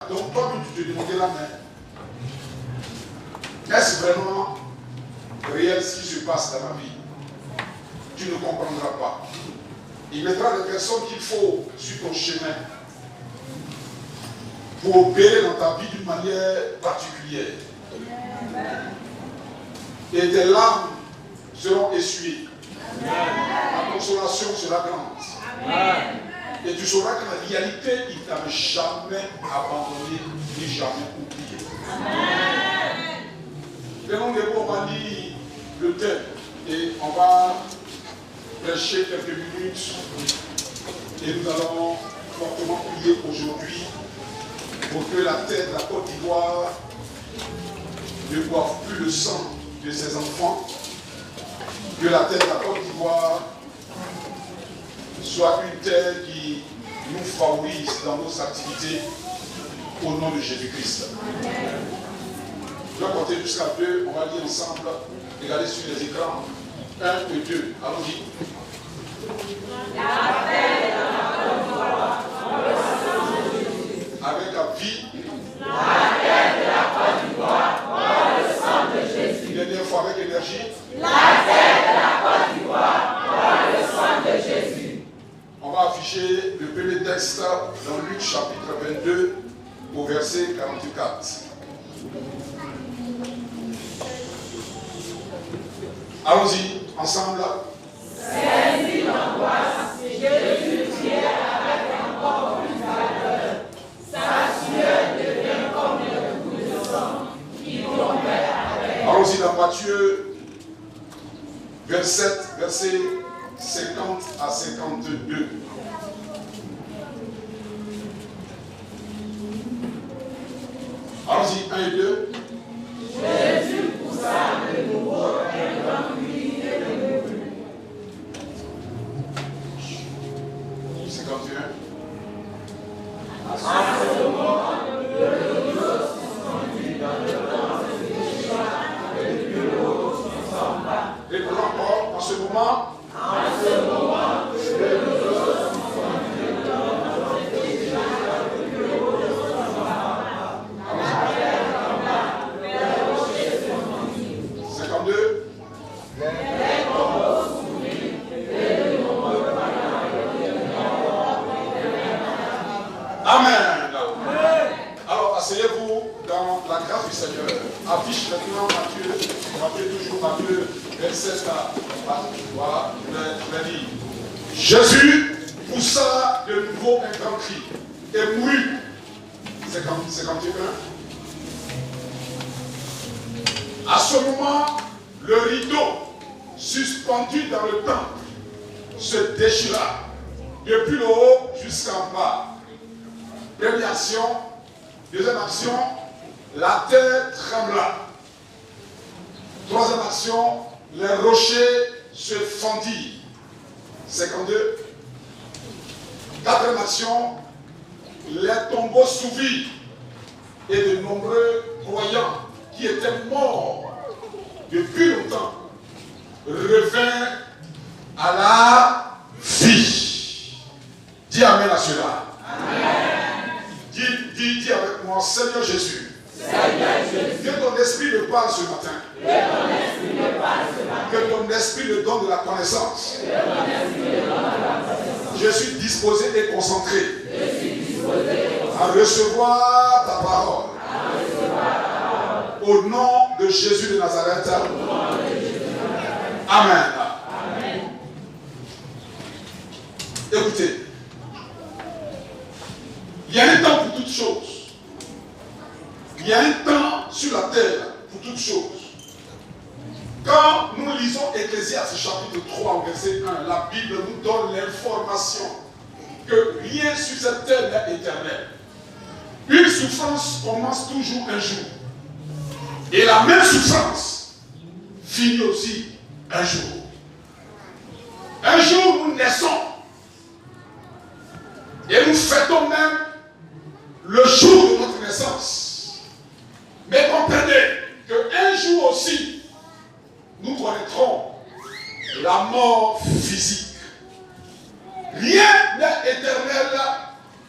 Donc toi, tu te demandais la main. Est-ce vraiment réel ce qui se passe dans ma vie? Tu ne comprendras pas. Il mettra les personnes qu'il faut sur ton chemin pour opérer dans ta vie d'une manière particulière. Et tes larmes seront essuyées. La consolation sera grande. Et tu sauras que la réalité, il ne t'avait jamais abandonné ni jamais oublié. Prenons les mots, on va lire le thème et on va prêcher quelques minutes. Et nous allons fortement prier aujourd'hui pour que la terre de la Côte d'Ivoire ne boive plus le sang de ses enfants, que la terre de la Côte d'Ivoire soit une terre qui nous favorise dans nos activités au nom de Jésus-Christ. Je vais compter jusqu'à 2, on va lire ensemble, regardez sur les écrans, 1 et 2, allons-y. Avec la vie, la terre de la Côte d'Ivoire, par le sang de Jésus. Dernière fois avec énergie. La terre de la Côte d'Ivoire, par le sang de Jésus. On va afficher le premier texte dans Luc chapitre 22 au verset 44. Allons-y, ensemble. Saisi d'angoisse, Jésus priait avec encore plus d'ardeur. Sa sueur devient comme le coup de sang qui tombait avec. Allons-y dans Matthieu 27, verset 50 à 52. Allons-y, 1 et 2. Jésus poussa de nouveau un grand cri de douleur. 51. À ce moment, le rideau suspendu dans le blanc se déchira avec plus haut son bas. Et encore, en ce moment, En ce moment, le rideau suspendu dans le blanc se déchira avec plus haut son bas. Avec en bas, les rochers se fondit. 52. Les tombeaux s'ouvrirent et le nombre Amen. Alors, asseyez-vous dans la grâce du Seigneur. Affiche maintenant Matthieu toujours Matthieu 27 voilà, je vais lire. Jésus poussa de nouveau un grand cri et mourut. 51. À ce moment, le rideau suspendu dans le temple se déchira depuis le haut jusqu'en bas. Première action. Deuxième action, la terre trembla. Troisième action, les rochers se fondirent. 52. Quatrième action, les tombeaux s'ouvrirent et de nombreux croyants qui étaient morts depuis longtemps revinrent à la vie. Dis Amen à cela. Amen. Dis avec moi, Seigneur Jésus. Seigneur Jésus. Que ton esprit me parle ce matin. Que ton esprit me parle ce matin. Que ton esprit me donne de la connaissance. Que ton esprit me donne de la connaissance. Je suis disposé et concentré. Je suis disposé et concentré. À recevoir ta parole. À recevoir ta parole. Au nom de Jésus de Nazareth. Au nom de Jésus de Nazareth. Amen. Amen. Écoutez. Il y a un temps pour toutes choses. Il y a un temps sur la terre pour toutes choses. Quand nous lisons Ecclésiaste chapitre 3 verset 1, la Bible nous donne l'information que rien sur cette terre n'est éternel. Une souffrance commence toujours un jour. Et la même souffrance finit aussi un jour. Un jour nous naissons. Et nous fêtons même le jour de notre naissance. Mais comprenez qu'un jour aussi, nous connaîtrons la mort physique. Rien n'est éternel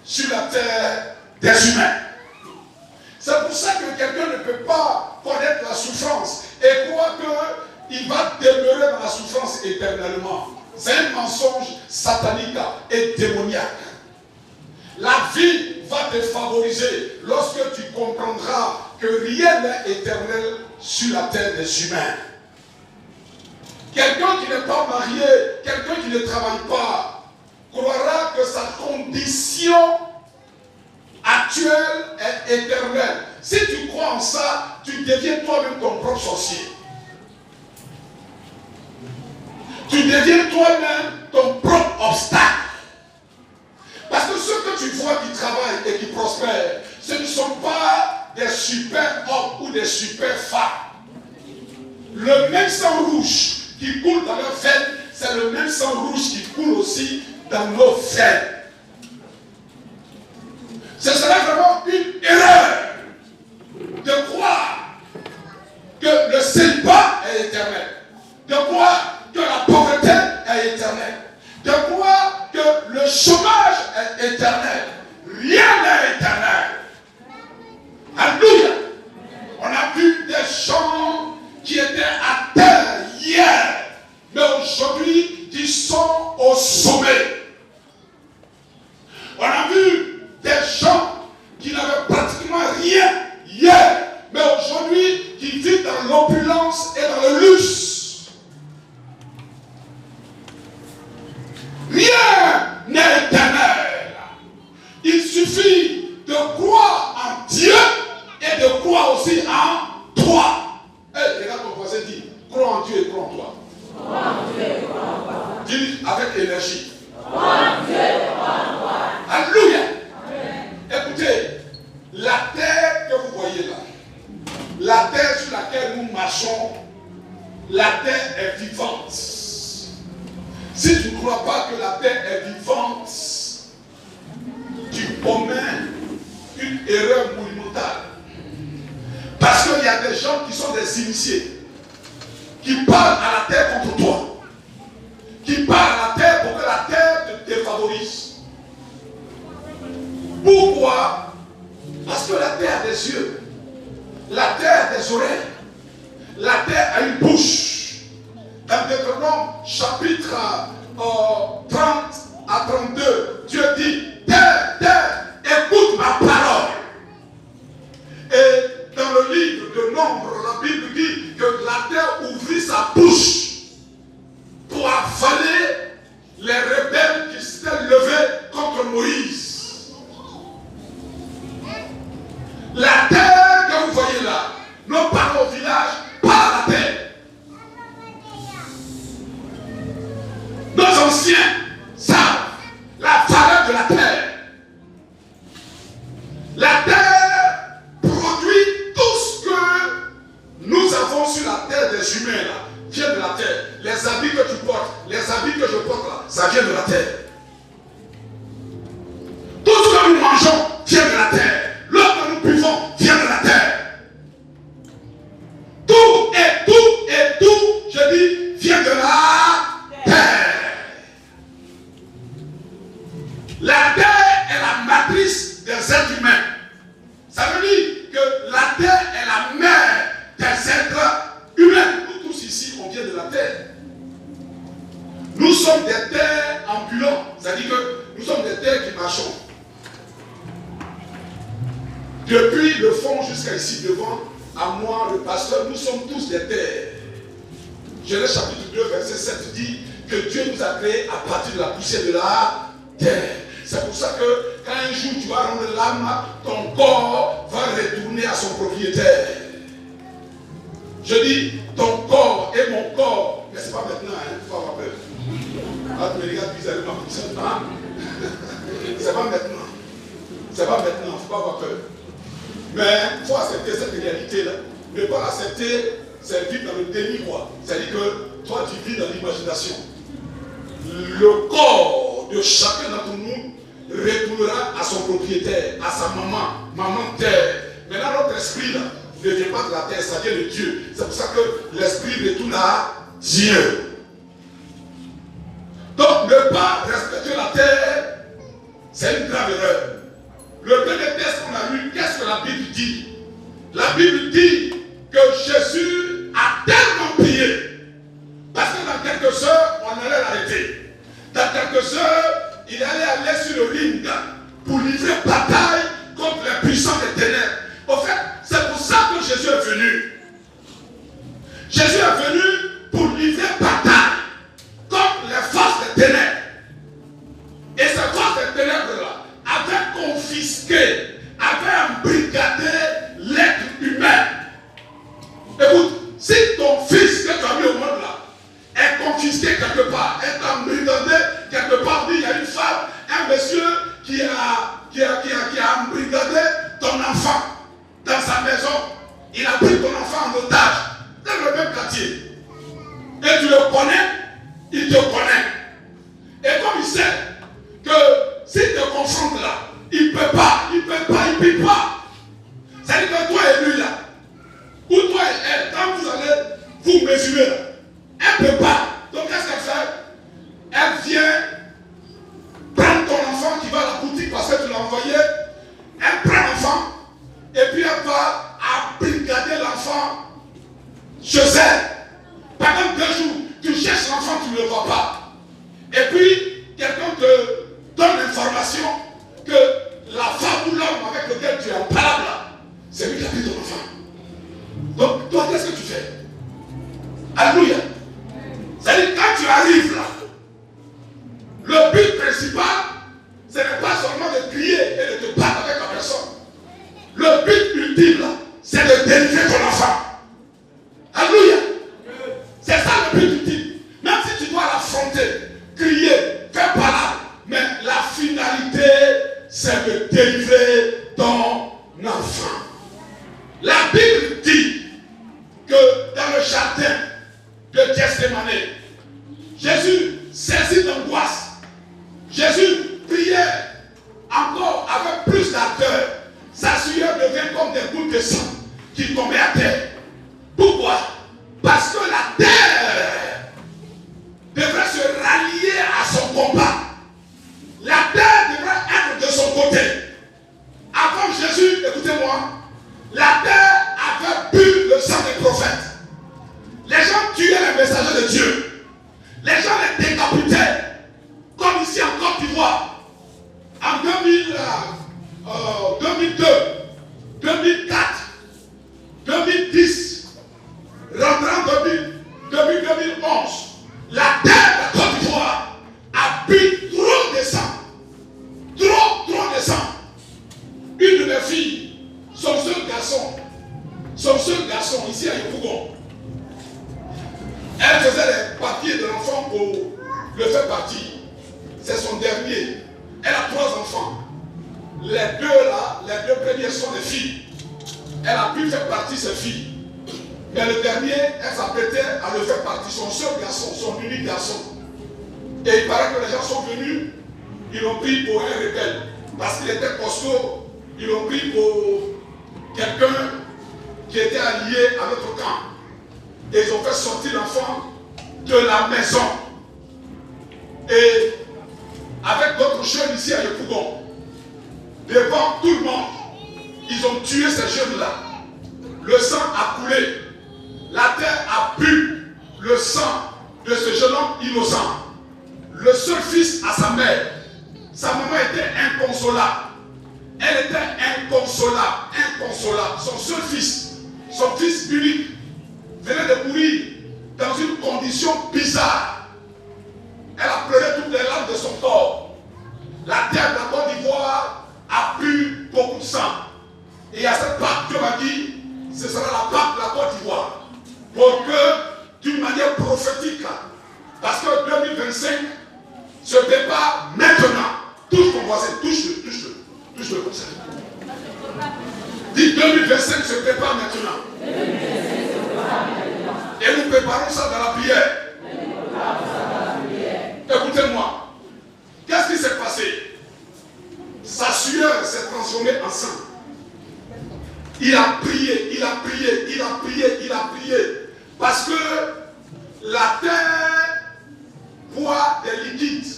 sur la terre des humains. il va demeurer dans la souffrance éternellement. C'est un mensonge satanique et démoniaque. La vie va te favoriser lorsque tu comprendras que rien n'est éternel sur la terre des humains. Quelqu'un qui n'est pas marié, quelqu'un qui ne travaille pas, croira que sa condition actuelle est éternelle. Si tu crois en ça, tu deviens toi-même ton propre sorcier. Tu deviens toi-même ton propre obstacle. Parce que ceux que tu vois qui travaillent et qui prospèrent, ce ne sont pas des super hommes ou des super femmes. Le même sang rouge qui coule dans leurs veines, c'est le même sang rouge qui coule aussi dans nos veines. Ce serait vraiment une erreur de croire que le célibat est éternel, de croire que la pauvreté est éternelle, de croire que le chômage est éternel. Rien n'est éternel. Alléluia. On a vu des gens qui étaient à terre hier, mais aujourd'hui qui sont au sommet. On a vu des gens qui n'avaient pratiquement rien hier, mais aujourd'hui qui vivent dans l'opulence et dans le luxe. Rien n'est éternel. Il suffit de croire en Dieu et de croire aussi en toi. Regarde ton voisin, dit, crois en Dieu et crois en toi. Crois en Dieu et crois en toi. Dis avec énergie. Crois en Dieu et crois en toi. Alléluia. Écoutez, la terre que vous voyez là, la terre sur laquelle nous marchons, la terre est vivante. Si tu ne crois pas que la terre est vivante, tu commets une erreur monumentale. Parce qu'il y a des gens qui sont des initiés, qui parlent à la terre contre toi, qui parlent à la terre pour que la terre te défavorise. Pourquoi? Parce que la terre a des yeux, la terre a des oreilles, la terre a une bouche. Dans Deutéronome chapitre 30 à 32, Dieu dit, terre, terre, écoute ma parole. Et dans le livre de Nombre, la Bible dit que la terre ouvrit sa bouche pour avaler les rebelles qui s'étaient levés contre Moïse. La terre que vous voyez là, nos parents au village parlent la terre. Nos anciens savent la valeur de la terre. La terre produit tout ce que nous avons sur la terre des humains là, vient de la terre. Les habits que tu portes, les habits que je porte là, ça vient de la terre. Tout ce que nous mangeons vient de la terre. L'eau que nous buvons vient de la terre. Tout, je dis, vient de la terre. La terre est la matrice des êtres humains. Ça veut dire que la terre est la mère des êtres humains. Nous tous ici, on vient de la terre. Nous sommes des terres ambulants. C'est-à-dire que nous sommes des terres qui marchons. Depuis le fond jusqu'à ici devant, à moi, le pasteur, nous sommes tous des terres. Genèse chapitre 2, verset 7 dit que Dieu nous a créés à partir de la poussière de la terre. C'est pour ça que quand un jour tu vas rendre l'âme, ton corps va retourner à son propriétaire. Je dis ton corps et mon corps, mais ce n'est pas maintenant, il faut avoir peur. Ah, tu me regardes bizarrement comme ça. C'est pas maintenant. C'est pas maintenant, il ne faut pas avoir peur. Mais il faut accepter cette réalité-là. Ne pas accepter, c'est vivre dans le déni, quoi. C'est-à-dire que toi, tu vis dans l'imagination. Le corps de chacun d'entre nous retournera à son propriétaire, à sa maman terre. Maintenant, notre esprit là, ne vient pas de la terre, ça vient de Dieu. C'est pour ça que l'esprit retourne à Dieu. Donc, ne pas respecter la terre, c'est une grave erreur. Le premier texte qu'on a lu, qu'est-ce que la Bible dit? La Bible dit que Jésus a tellement prié puissants des ténèbres. En fait, c'est pour ça que Jésus est venu. Jésus est venu pour livrer bataille contre les forces des ténèbres. Et ces forces des ténèbres-là avaient confisqué, avaient embrigadé l'être humain. Écoute, si ton fils que tu as mis au monde là est confisqué quelque part, est embrigadé quelque part, il y a une femme, un monsieur qui a embrigadé ton enfant dans sa maison, il a pris ton enfant en otage dans le même quartier. Et tu le connais, il te connaît. Et comme il sait que s'il te confronte là, il ne peut pas. C'est-à-dire que toi et lui là, ou toi et elle, quand vous allez vous mesurer là, elle ne peut pas. Donc qu'est-ce qu'elle fait? Elle vient prendre ton enfant qui va à la boutique parce que tu l'as envoyé. Elle prend l'enfant et puis elle va embrigader l'enfant chez elle. Pendant 2 jours, tu cherches l'enfant, tu ne le vois pas. Et puis, quelqu'un te donne l'information que la femme ou l'homme avec lequel tu es en parole, c'est lui qui a pris ton enfant. Donc, toi, qu'est-ce que tu fais? Alléluia. C'est-à-dire, quand tu arrives là, le but principal, ce n'est pas seulement de crier et de te battre avec la personne. Le but ultime là, c'est de délivrer ton enfant. Alléluia. C'est ça le but ultime. Même si tu dois l'affronter, crier, faire parler, mais la finalité, c'est de délivrer ton enfant. La Bible dit que dans le jardin de Gethsémane, Jésus saisi d'angoisse, Jésus priait encore avec plus d'ardeur. Sa sueur devient comme des gouttes de sang qui tombaient à terre. Pourquoi? Parce que la terre devrait se rallier à son combat. La terre devrait être de son côté. Avant Jésus, écoutez-moi, la terre avait bu le sang des prophètes. Les gens tuaient les messagers de Dieu. Les gens les décapitaient. Comme ici en Côte d'Ivoire. En 2002, 2004, 2010, rentrant 2011, la terre de Côte d'Ivoire a bu trop de sang. Trop de sang. Une de mes filles, son seul garçon, ici à Yopougon, elle faisait les papiers de l'enfant pour le faire partir. C'est son dernier. Elle a 3 enfants. Les deux premiers sont des filles. Elle a pu faire partir ses filles. Mais le dernier, elle s'apprêtait à le faire partir. Son seul garçon, son unique garçon. Et il paraît que les gens sont venus, ils l'ont pris pour un rebelle. Parce qu'il était costaud, ils l'ont pris pour quelqu'un qui était allié à notre camp. Et ils ont fait sortir l'enfant de la maison. Et avec d'autres jeunes ici à Yopougon, devant tout le monde, ils ont tué ces jeunes-là. Le sang a coulé. La terre a bu le sang de ce jeune homme innocent. Le seul fils à sa mère. Sa maman était inconsolable. Elle était inconsolable. Son seul fils, son fils unique, venait de mourir dans une condition bizarre. Elle a pleuré toutes les larmes de son corps. La terre de la Côte d'Ivoire a bu beaucoup de sang. Et à cette Pâque, Dieu m'a dit, ce sera la Pâque de la Côte d'Ivoire. Pour que, d'une manière prophétique, parce que 2025 se prépare maintenant. Touche ton voisin, touche-le comme ça. Dis 2025 se prépare maintenant. Et nous préparons ça dans la prière. Écoutez-moi. Qu'est-ce qui s'est passé? Sa sueur s'est transformée en sang. Il a prié. Parce que la terre boit des liquides.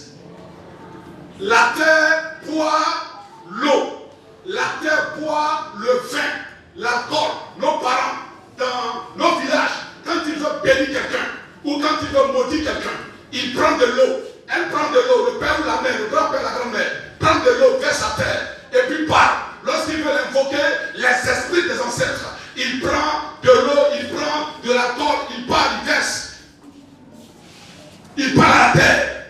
La terre boit l'eau. La terre boit le vin, l'alcool. Nos parents, dans nos villages, quand ils veulent bénir quelqu'un, ou quand ils veulent maudire quelqu'un, ils prennent de l'eau. Elle prend de l'eau, le père ou la mère, le grand-père, la grand-mère, prend de l'eau, verse sa terre, et puis part. Lorsqu'ils veulent invoquer les esprits des ancêtres. Il prend de l'eau, il prend de la corde, il part, il verse. Il part à la terre.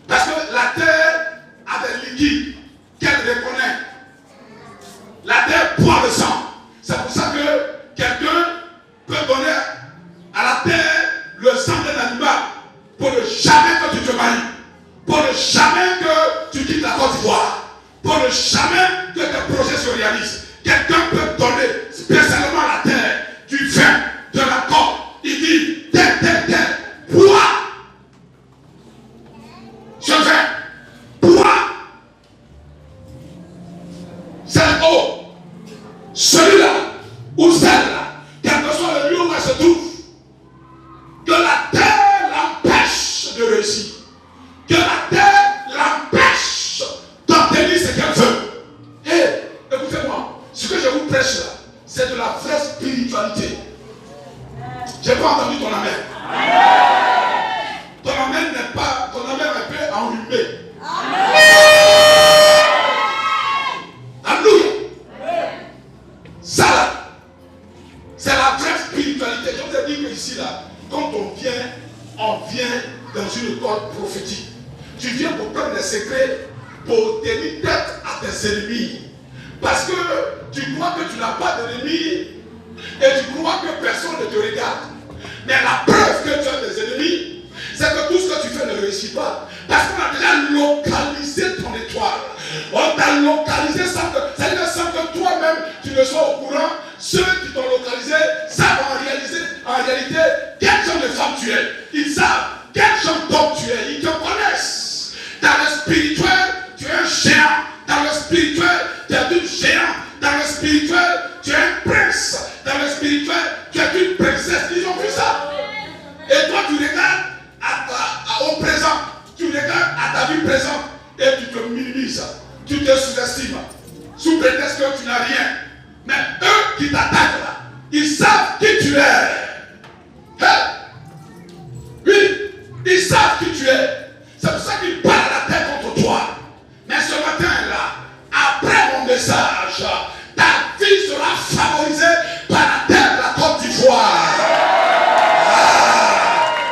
Parce que la terre a des liquides qu'elle reconnaît. La terre boit le sang. C'est pour ça que quelqu'un peut donner à la terre le sang d'un animal pour ne jamais que tu te maries, pour ne jamais que tu quittes la Côte d'Ivoire, pour ne jamais que tes projets se réalisent. Quelqu'un peut donner spécialement à la terre du vin, de la corde. Il dit, tel, bois. Ce vin, bois. Cette eau, celui-là ou celle-là, quel que soit le lieu où elle se trouve, que la terre l'empêche de réussir, que la terre l'empêche d'obtenir ce qu'elle veut. Et écoutez-moi, ce que je vous prêche là, c'est de la vraie spiritualité. Je n'ai pas entendu ton amen. Ton amen n'est pas, ton amen est un peu enrhumé. Alléluia. Ça là, c'est la vraie spiritualité. Je vous ai dit que ici là, quand on vient dans une école prophétique. Tu viens pour prendre des secrets, pour tenir tête à tes ennemis. Parce que tu crois que tu n'as pas d'ennemis et tu crois que personne ne te regarde. Mais la preuve que tu as des ennemis, c'est que tout ce que tu fais ne réussit pas. Parce qu'on a déjà localisé ton étoile. On t'a localisé sans que toi-même tu ne sois au courant. Ceux qui t'ont localisé savent en réalité quel genre de femme tu es. Ils savent quel genre d'homme tu es. Ils te connaissent. Dans le spirituel, tu es un géant. Dans le spirituel, tu es une géante. Dans le spirituel, tu es un prince. Dans le spirituel, tu es une princesse. Ils ont vu ça. Et toi, tu regardes au présent. Tu regardes à ta vie présente et tu te minimises. Tu te sous-estimes. Sous prétexte que tu n'as rien. Mais eux qui t'attaquent là, ils savent qui tu es. Hein? Oui, ils savent qui tu es. C'est pour ça qu'ils parlent à la tête contre toi. Mais ce matin là, après mon message, ta vie sera favorisée par la terre de la Côte d'Ivoire.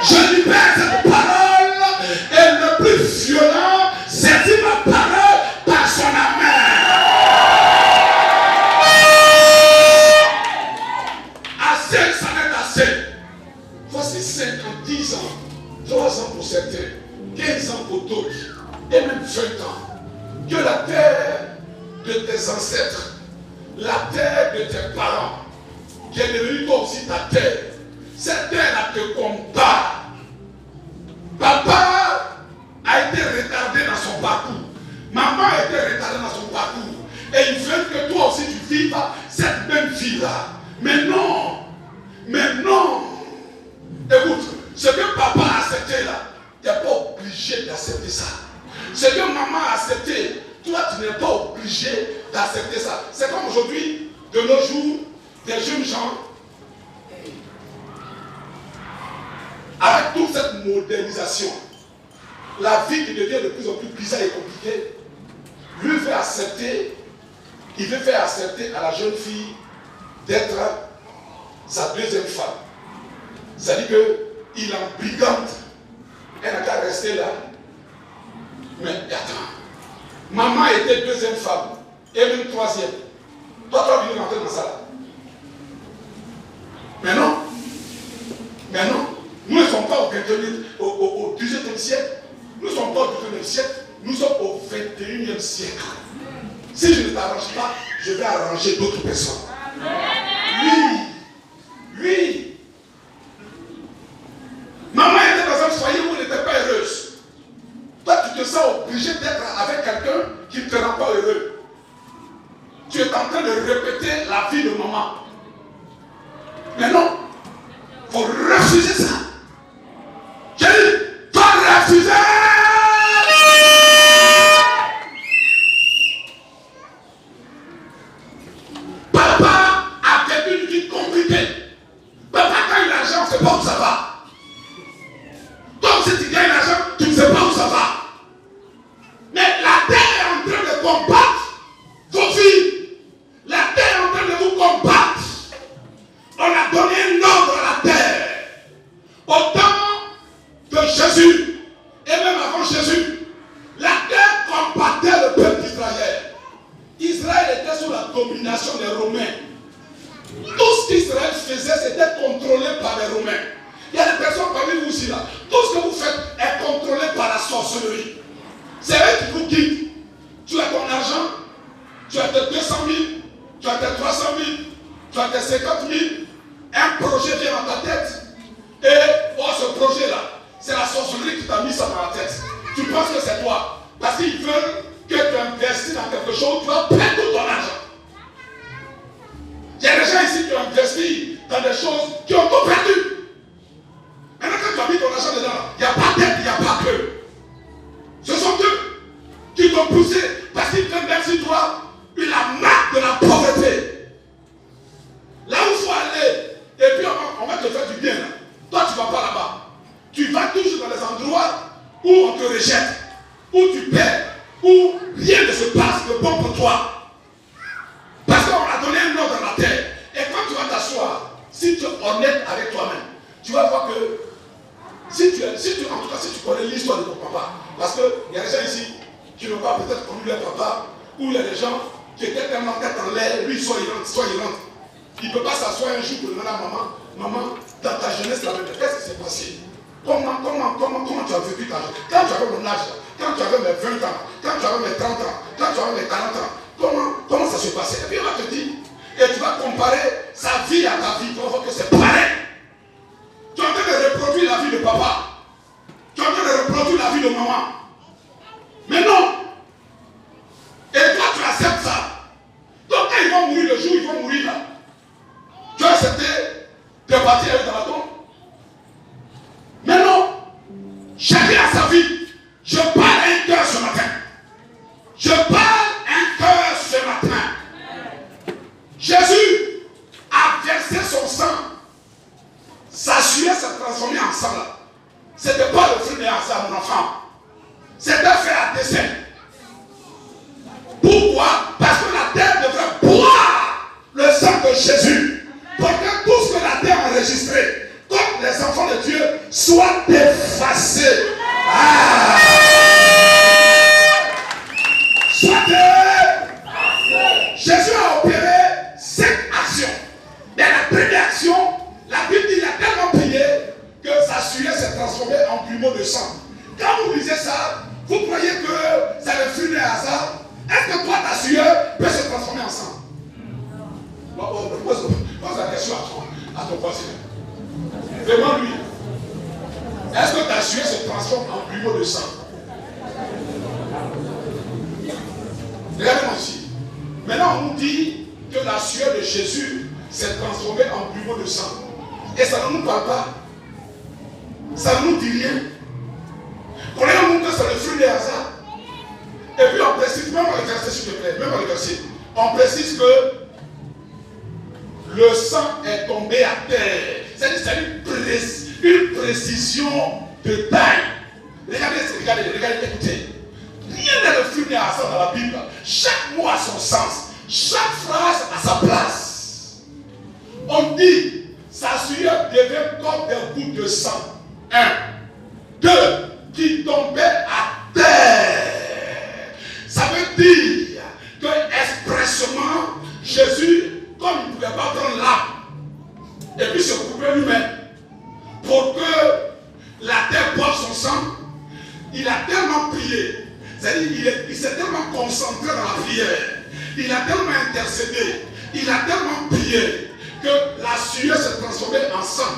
Je libère cette parole et le plus violent saisit ma parole par son amen. Assez, ça n'est assez. Voici 5 ans, 10 ans, 3 ans pour certains, 15 ans pour d'autres, et même 20 ans. Que la terre de tes ancêtres, la terre de tes parents, qui est devenue toi aussi ta terre, cette terre-là te compare. Papa a été retardé dans son parcours. Maman a été retardée dans son parcours. Et ils veulent que toi aussi tu vives cette même vie-là. Mais non. Écoute, ce que papa a accepté là, tu n'es pas obligé d'accepter ça. Ce que maman a accepté, toi tu n'es pas obligé d'accepter ça. C'est comme aujourd'hui, de nos jours, des jeunes gens, avec toute cette modernisation, la vie qui devient de plus en plus bizarre et compliquée, lui fait accepter, il veut faire accepter à la jeune fille d'être sa deuxième femme. C'est-à-dire qu'il embrigante. Elle n'a qu'à rester là. Mais attends, maman était deuxième femme, et même troisième. Toi, tu vas venir rentrer dans ça là. Mais non. Nous ne sommes pas au 18e siècle. Nous ne sommes pas au 19e siècle. Nous sommes au 21e siècle. Si je ne t'arrange pas, je vais arranger d'autres personnes. Oui. Maman était dans un foyer où elle n'était pas heureuse. Toi, tu te sens obligé d'être avec quelqu'un qui ne te rend pas heureux. Tu es en train de répéter la vie de maman. Mais non, il faut refuser ça. J'ai dit, faut refuser. Papa a domination des Romains. Tout ce qu'Israël faisait, c'était contrôlé par les Romains. Il y a des personnes parmi vous aussi là. Tout ce que vous faites est contrôlé par la sorcellerie. C'est eux qui vous guident. Tu as ton argent, tu as tes 200 000, tu as tes 300 000, tu as tes 50 000. Un projet vient dans ta tête. Et oh, ce projet-là, c'est la sorcellerie qui t'a mis ça dans la tête. Tu penses que c'est toi. Parce qu'ils veulent que tu investisses dans quelque chose, tu vas perdre tout ton argent. Il y a des gens ici qui ont investi dans des choses qui ont tout perdu. Maintenant, quand tu as mis ton argent dedans, il n'y a pas d'aide, il n'y a pas que. Ce sont eux qui t'ont poussé parce qu'ils prennent vers sur toi la marque de la pauvreté. Là où il faut aller, et puis on va te faire du bien. Là. Toi, tu ne vas pas là-bas. Tu vas toujours dans les endroits où on te rejette, où tu perds, où rien ne se passe de bon pour toi. Parce qu'on a donné un ordre dans la terre. Et quand tu vas t'asseoir, si tu es honnête avec toi-même, tu vas voir que si tu connais l'histoire de ton papa, parce qu'il y a des gens ici qui n'ont pas peut-être connu leur papa, ou il y a des gens qui étaient tellement tête en l'air, lui, soit il rentre. Il ne peut pas s'asseoir un jour pour demander à maman, dans ta jeunesse, qu'est-ce qui s'est passé? Comment tu as vécu ta jeunesse? Quand tu avais mon âge, quand tu avais mes 20 ans, quand tu avais mes 30 ans, quand tu avais mes 40 ans, comment ça se passait? Et puis on va te dire, et tu vas comparer sa vie à ta vie, tu vas voir que c'est pareil. Tu es en train de reproduire la vie de papa. Tu es en train de reproduire la vie de maman. Mais non. Et toi, tu acceptes ça. Donc quand ils vont mourir le jour, ils vont mourir là. Tu as accepté de partir avec dans la tombe. Mais non. Chacun a sa vie. Je parle un cœur ce matin. Je parle un cœur ce matin. Jésus a versé son sang. Sa sueur s'est transformée en sang là. C'était pas le fruit de hasard, mon enfant. C'était fait à dessein. Pourquoi? Parce que la terre devrait boire le sang de Jésus. Pour que tout ce que la terre a enregistré, comme les enfants de Dieu, soit effacés. Soit effacés. Jésus a opéré 5 actions. Dans la première action, la Bible dit qu'il a tellement prié que sa sueur s'est transformée en plumeau de sang. Quand vous lisez ça, vous croyez que c'est le fruit d'un hasard? Est-ce que toi, ta sueur peut se transformer en sang? Pose la question à ton voisin. Demande-lui. Est-ce que ta sueur se transforme en plumeau de sang? Regardez-moi ici. Maintenant, on nous dit que la sueur de Jésus s'est transformée en plumeau de sang. Et ça ne nous parle pas. Ça ne nous dit rien. Prenez-nous que c'est le fruit des hasards. Et puis on précise, même dans le verset s'il te plaît, même dans le verset, on précise que le sang est tombé à terre. C'est une précision de taille. Regardez, écoutez. Rien n'est le fruit des hasards dans la Bible. Chaque mot a son sens. Chaque phrase a sa place. On dit, sa sueur devait comme des gouttes de sang. 1. 2. Qui tombait à terre. Ça veut dire que expressement, Jésus, comme il ne pouvait pas prendre l'âme et puis se couper lui-même, pour que la terre porte son sang, il a tellement prié. C'est-à-dire, il s'est tellement concentré dans la prière. Il a tellement intercédé. Il a tellement prié que la sueur s'est transformée en sang.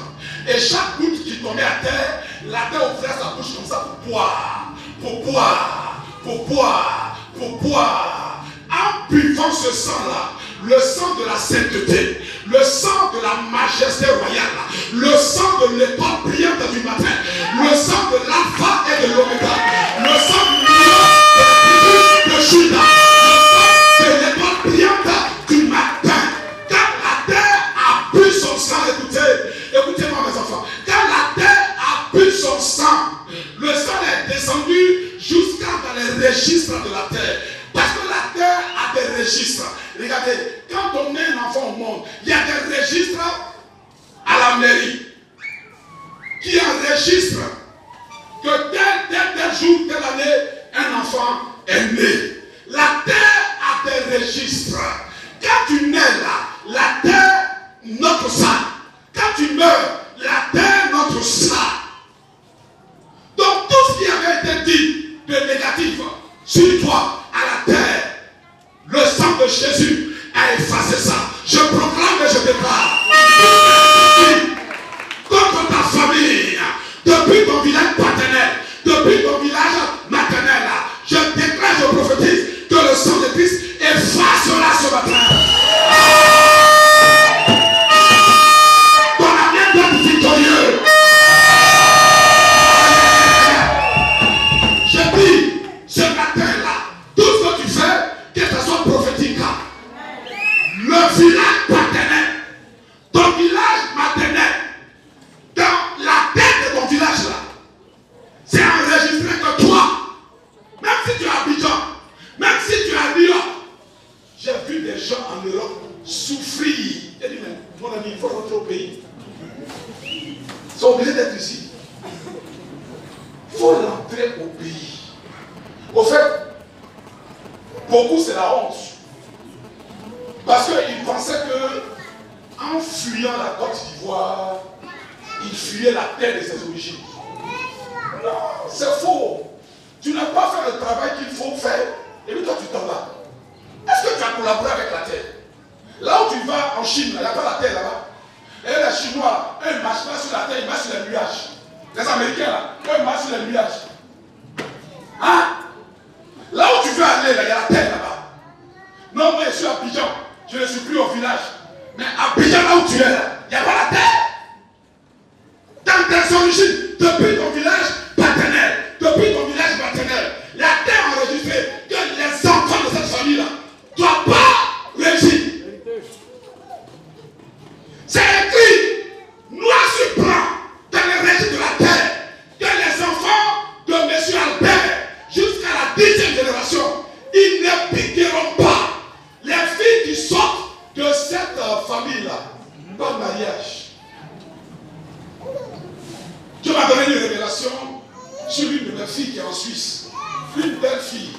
Et chaque goutte qui tombait à terre, la terre ouvrait sa bouche comme ça pour boire. Pour boire. Pour boire. Pour boire. En buvant ce sang-là, le sang de la sainteté, le sang de la majesté royale, le sang de l'étoile brillante du matin, le sang de l'alpha et de l'oméga, le sang du lion de la tribu de Juda, le sang de l'étoile brillante du matin. Quand la terre a bu son sang, écoutez-moi mes enfants, quand la terre a bu son sang, le sang est descendu jusqu'à dans les registres de la terre. Parce que la terre a des registres. Regardez, quand on met un enfant au monde, il y a des registres à la mairie qui enregistrent que tel jour, telle année, un enfant est né. La terre a des registres. Quand tu nais là, la terre, notre sang. Quand tu meurs, la terre, notre sang. Donc tout ce qui avait été dit de négatif sur toi, à la terre, le sang de Jésus a effacé ça. Je proclame et je déclare. Contre ta famille, depuis ton village paternel, depuis ton village maternel, je déclare, je prophétise que le sang de Christ effacera ce matin. Ton avenir doit être victorieux. Je dis, ce matin-là, tout ce que tu fais, que ce soit prophétique, le village paternel, ton village maternel, dans la tête de ton village là, c'est enregistré que toi, même si tu es à Abidjan, même si tu es à New York, j'ai vu des gens en Europe souffrir. J'ai dit, mais mon ami, il faut rentrer au pays. Ils sont obligés d'être ici. Il faut rentrer au pays. Au fait, beaucoup c'est la honte. Parce qu'ils pensaient que en fuyant la Côte d'Ivoire, ils fuyaient la terre de ses origines. Non, c'est faux. Tu n'as pas fait le travail qu'il faut faire et puis toi tu t'en vas. Est-ce que tu as collaboré avec la terre? Là où tu vas en Chine, il n'y a pas la terre là-bas. Et les Chinois, eux, ils ne marchent pas sur la terre, ils marchent sur les nuages. Les Américains là, eux, ils marchent sur les nuages. Hein? Là où tu veux aller, là, il y a la terre là-bas. Non, moi je suis à Abidjan, je ne suis plus au village. Mais à Abidjan, là où tu es là, il n'y a pas la terre. Dans tes origines, depuis ton village paternel, la terre enregistrée que les enfants de cette famille-là ne doivent pas réussir. C'est écrit, noir sur blanc, dans les registres de la terre, que les enfants de M. Albert, jusqu'à la 10e génération, ils ne piqueront pas les filles qui sortent de cette famille-là, par mariage. Dieu m'a donné une révélation sur une de mes filles qui est en Suisse. Une belle fille,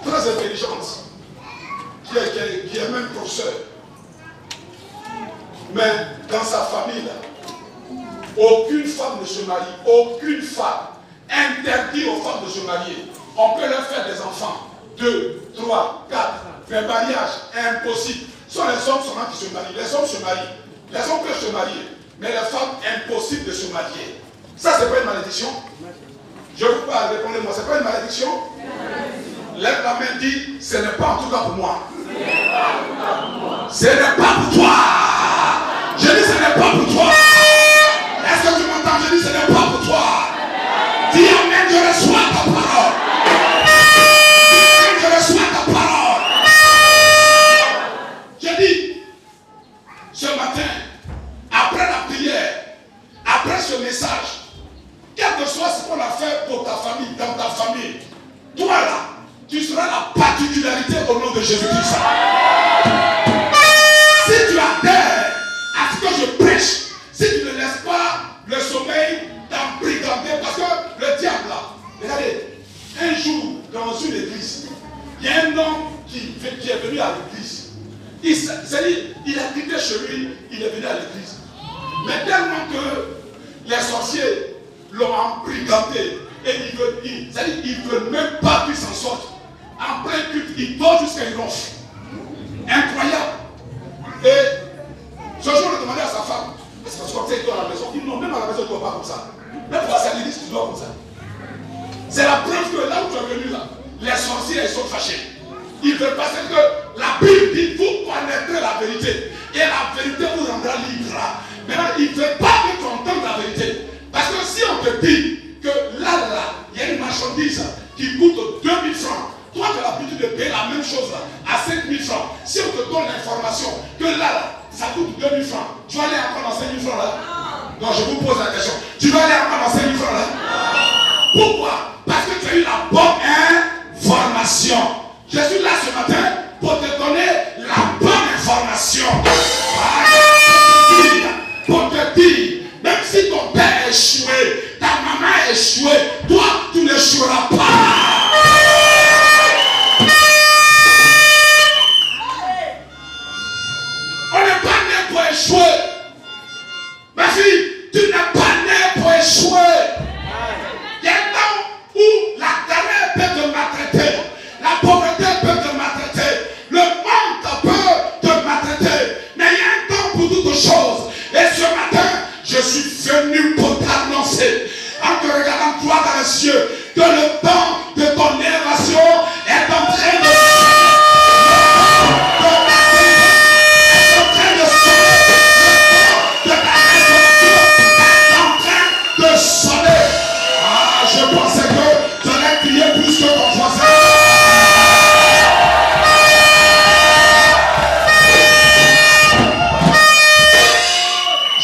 très intelligente, qui est même professeur. Mais dans sa famille, là, aucune femme ne se marie. Aucune femme interdit aux femmes de se marier. On peut leur faire des enfants. 2, 3, 4. Mais mariage, impossible. Ce sont les hommes seulement qui se marient. Les hommes se marient. Les hommes peuvent se marier. Mais les femmes, impossible de se marier. Ça, c'est pas une malédiction. Je vous parle, répondez-moi, c'est pas une malédiction? Lève la main, dit, ce n'est pas en tout cas pour moi. Ce n'est pas pour toi. Je dis, ce n'est pas pour toi. Est-ce que tu m'entends? Je dis, ce n'est pas pour toi. Dis amen, je reçois ta parole. Dis amen, je reçois ta parole. Je dis, ce matin, après la prière, après ce message, quel que soit ce qu'on a fait pour ta famille, dans ta famille, toi là, tu seras la particularité au nom de Jésus-Christ. Si tu adhères à ce que je prêche, si tu ne laisses pas le sommeil t'embrigader, parce que le diable là, regardez, un jour dans une église, il y a un homme qui est venu à l'église. Il a quitté chez lui, il est venu à l'église. Mais tellement que les sorciers l'ont embrigadé et il ne veut même pas qu'il s'en sorte. En plein culte, il dort jusqu'à une ronche. Incroyable. Et ce jour, il a demandé à sa femme, est-ce que tu comme ça, il dort à la maison? Il dit non, même à la maison, il ne dort pas comme ça. Mais pourquoi c'est à l'église que tu dors comme ça? C'est la preuve que là où tu es venu là, les sorciers ils sont fâchés. Ils veulent passer que la Bible dit, vous connaîtrez la vérité. Et la vérité vous rendra libre. Maintenant, il ne veut pas que tu entendes la vérité. Parce que si on te dit que là, il y a une marchandise qui coûte 2000 francs, toi tu as l'habitude de payer la même chose là, à 5000 francs. Si on te donne l'information que là, ça coûte 2000 francs, tu vas aller encore dans 5000 francs là? Non, je vous pose la question. Tu vas aller encore dans 5000 francs là? Pourquoi? Parce que tu as eu la bonne information. Je suis là ce matin pour te donner la bonne information. Pour te dire, même si ton père a échoué, ta maman a échoué, toi, tu n'échoueras pas.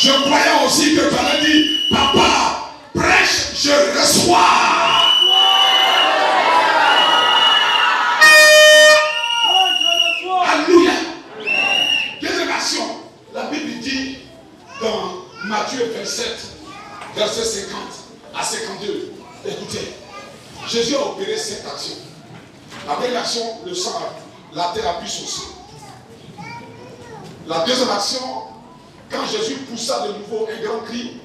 Je croyais aussi que tu allais dire, papa, prêche, je reçois. Alléluia. Deuxième action, la Bible dit dans Matthieu 27, verset 50 à 52, écoutez, Jésus a opéré cette action. La première action, le sang, la terre appuie sur sang. La deuxième action, quand Jésus poussa de nouveau un grand cri,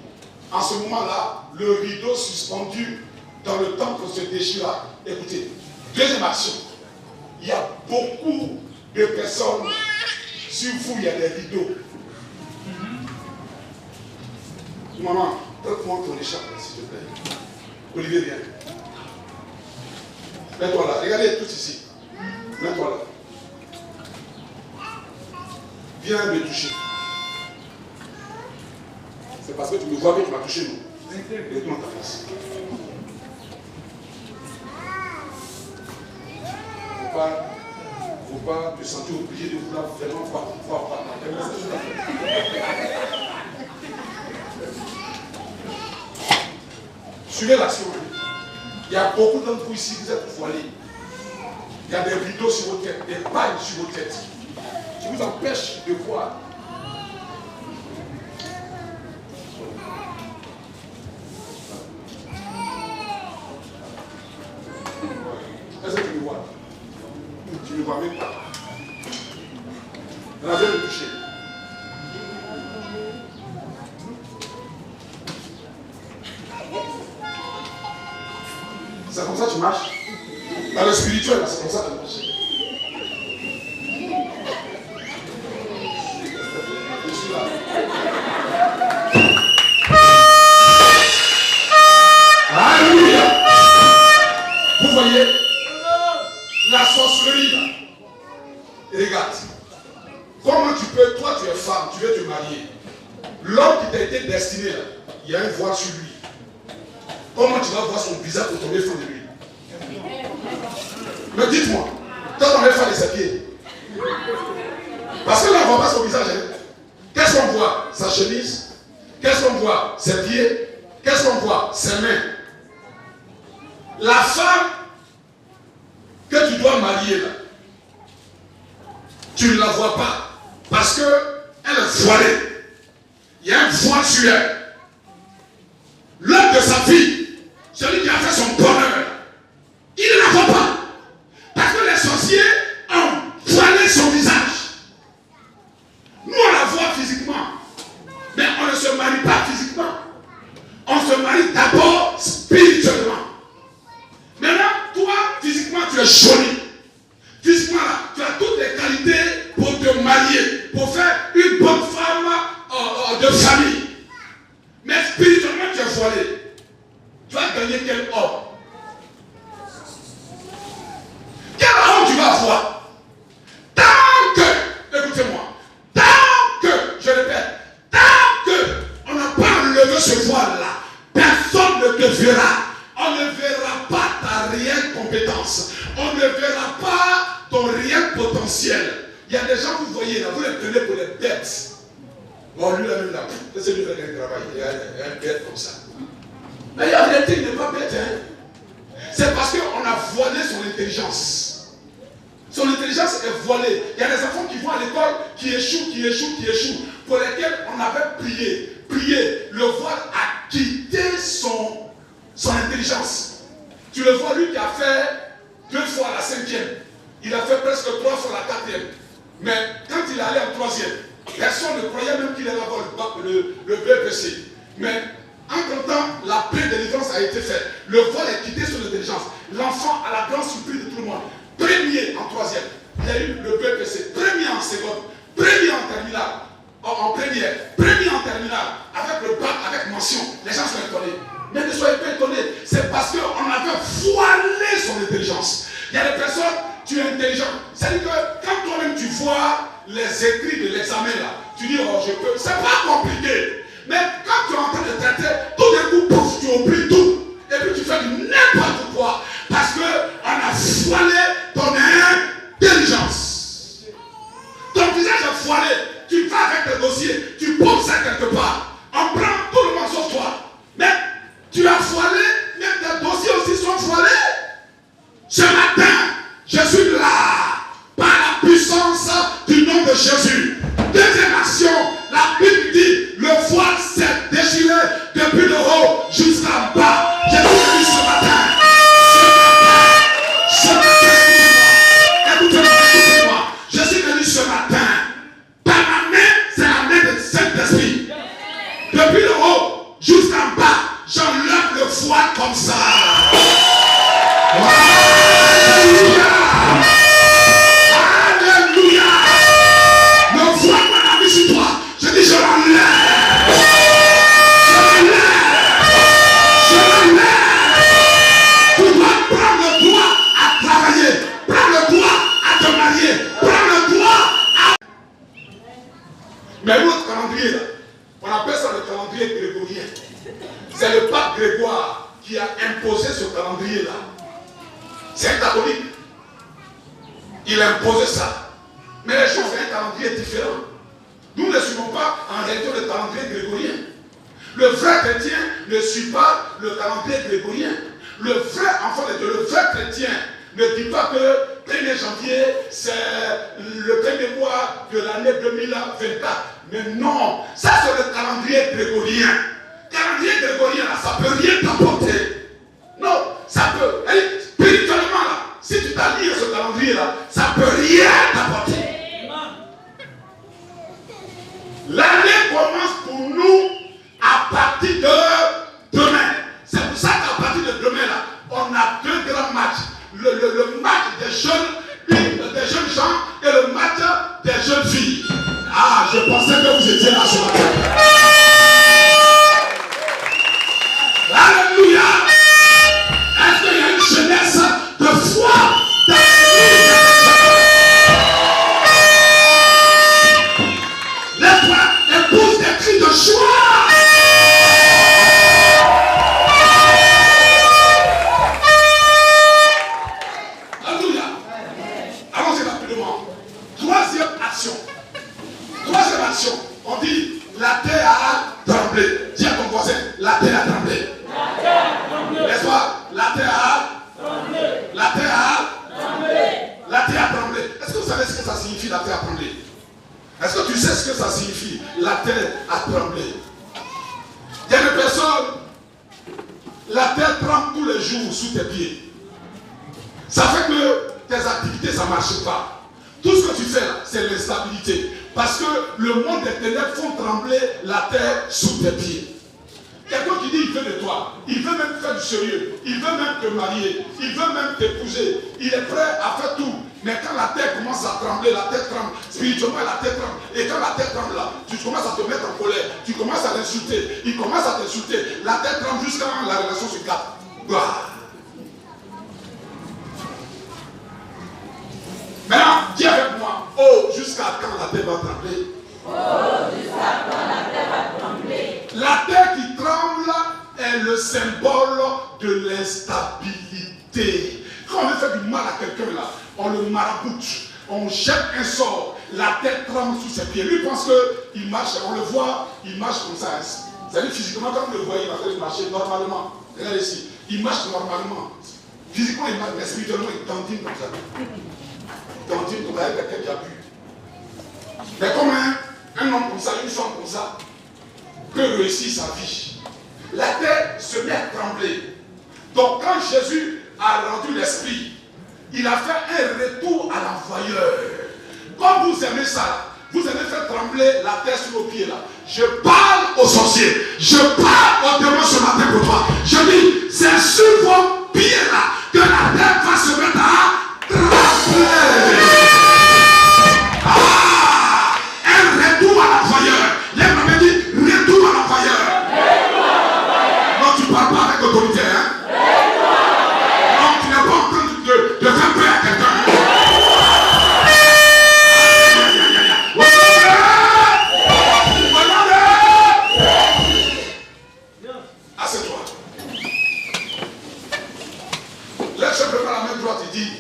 en ce moment-là, le rideau suspendu dans le temple se déchira. Écoutez, deuxième action, il y a beaucoup de personnes, sur vous, il y a des rideaux. Maman, prête-moi ton écharpe, s'il te plaît. Olivier, viens. Mets-toi là, regardez tout ici. Mets-toi là. Viens me toucher. C'est parce que tu me vois bien que tu m'as touché, non? Mets-toi ta face. Faut pas te sentir obligé de vouloir vraiment voir par la. Suivez l'action. Il y a beaucoup d'entre vous ici, vous êtes voilés. Il y a des rideaux sur vos têtes, des pailles sur vos têtes, qui vous empêchent de voir. Est-ce que tu me vois? Tu ne me vois même pas. On a bien le toucher. C'est comme ça que tu marches. Dans le spirituel, c'est comme ça que tu marches. Je suis là. Alléluia. Vous voyez la sorcellerie là. Regarde. Comment tu peux, toi tu es femme, tu veux te marier. L'homme qui t'a été destiné là, il y a un voile sur lui. Comment tu vas voir son visage pour tomber fan de lui? Mais dites-moi, toi t'en es fan de ses pieds. Parce que là on ne voit pas son visage. Hein. Qu'est-ce qu'on voit? Sa chemise. Qu'est-ce qu'on voit? Ses pieds. Qu'est-ce qu'on voit? Ses mains. La femme que tu dois marier là, tu ne la vois pas. Parce qu'elle est voilée. Il y a un voile sur elle. L'homme de sa vie, celui qui a fait son bonheur, il ne la voit pas. Parce que les sorciers ont voilé son visage. Nous, on la voit physiquement. Mais on ne se marie pas physiquement. On se marie d'abord spirituellement. Maintenant, toi, physiquement, tu es joli. Physiquement, tu as toutes les qualités pour te marier, pour faire une bonne femme de famille. Mais spirituellement, tu es voilé. Tu vas gagner quel homme? Quel homme tu vas avoir? Tant que, écoutez-moi, tant que, je répète, tant que on n'a pas enlevé ce voile-là, personne ne te verra. On ne verra pas ta réelle compétence. On ne verra pas ton réel potentiel. Il y a des gens que vous voyez là, vous les prenez pour des bêtes. Bon, lui là, même là, c'est lui qui fait un travail, il y a un bête comme ça. Mais en réalité, il n'est pas bête. Hein? C'est parce qu'on a voilé son intelligence. Son intelligence est voilée. Il y a des enfants qui vont à l'école, qui échouent, pour lesquels on avait prié. Le voile a quitté son intelligence. Tu le vois, lui qui a fait 2 fois la 5e. Il a fait presque 3 fois la 4e. Mais quand il est allé en 3e, personne ne croyait même qu'il allait avoir le BPC. Mais entre temps, la prédélivrance a été faite. Le voile est quitté sur l'intelligence. L'enfant, à la grande surprise de tout le monde, premier en 3e. Il a eu le BPC, premier en seconde, premier en terminale, en première, premier en terminale, avec le bac, avec mention. Les gens sont étonnés. Mais ne soyez pas étonnés, c'est parce qu'on avait voilé son intelligence. Il y a des personnes, tu es intelligent. C'est-à-dire que quand toi-même tu vois les écrits de l'examen là, tu dis, oh je peux, c'est pas compliqué. Mais quand tu es en train de traiter, tout d'un coup, pouf, tu oublies tout. Et puis tu fais n'importe quoi. Parce qu'on a voilé ton intelligence. Ton visage est voilé. Tu vas avec tes dossiers, tu poses ça quelque part. Mais l'autre calendrier là, on appelle ça le calendrier grégorien. C'est le pape Grégoire qui a imposé ce calendrier là. C'est un catholique. Il a imposé ça. Mais les choses, c'est un calendrier différent. Nous ne suivons pas en réalité le calendrier grégorien. Le vrai chrétien ne suit pas le calendrier grégorien. Le vrai enfant de Dieu, le vrai chrétien ne dit pas que 1er janvier, c'est le premier mois de l'année 2024. Mais non, ça c'est le calendrier grégorien. Le calendrier grégorien, là, ça ne peut rien t'apporter. Non, ça peut. Spirituellement, là, si tu t'allies à ce calendrier-là, ça ne peut rien t'apporter. L'année commence pour nous à partir de demain. C'est pour ça qu'à partir de demain, là, on a deux grands matchs. Le match des jeunes gens et le match des jeunes filles. Ah, je pensais que vous étiez là ce matin. Alléluia. Est-ce qu'il y a une jeunesse de foi dans l'église? Les fois épousent des cris de joie. Alléluia. Allons-y rapidement. Troisième action. On dit la terre a tremblé. Dis à ton voisin, la terre a tremblé. N'est-ce pas? La terre a tremblé. La terre a tremblé. Est-ce que vous savez ce que ça signifie, la terre a tremblé? Est-ce que tu sais ce que ça signifie? La terre a tremblé. Il y a des personnes, la terre tremble tous les jours sous tes pieds. Ça fait que tes activités, ça ne marche pas. Tout ce que tu fais là, c'est l'instabilité. Parce que le monde des ténèbres font trembler la terre sous tes pieds. Quelqu'un qui dit il veut de toi, il veut même faire du sérieux, il veut même te marier, il veut même t'épouser, il est prêt à faire tout. Mais quand la terre commence à trembler, la terre tremble, spirituellement la terre tremble. Et quand la terre tremble là, tu commences à te mettre en colère, tu commences à l'insulter, il commence à t'insulter. La terre tremble jusqu'à la relation se gâte. Gloire. Maintenant, dis avec moi, oh, jusqu'à quand la terre va trembler? Oh, jusqu'à quand la terre va trembler? La terre qui tremble est le symbole de l'instabilité. Quand on veut faire du mal à quelqu'un là, on le maraboute, on jette un sort, la terre tremble sous ses pieds. Lui pense qu'il marche, on le voit, il marche comme ça. C'est-à-dire physiquement, quand vous le voyez, il va faire marcher normalement. Regardez ici, il marche normalement. Physiquement, il marche, mais spirituellement, il tendine comme ça. Il tendine comme ça, avec quelqu'un qui a bu. Mais comme un homme comme ça, une femme comme ça, peut réussir sa vie. La terre se met à trembler. Donc quand Jésus a rendu l'esprit, il a fait un retour à l'envoyeur. Comme vous aimez ça, vous aimez faire trembler la terre sous vos pieds là. Je parle aux sorciers, je parle aux démons ce matin pour toi. Je dis, c'est sur vos pieds là que la terre va se mettre à trembler. Un retour à l'envoyeur. Les mamans disent retour à l'envoyeur. Non, tu ne parles pas avec autorité. Hein? Non, tu n'es pas en train de faire peur à quelqu'un. Hein? Assieds-toi. Lève simplement la main droite et dit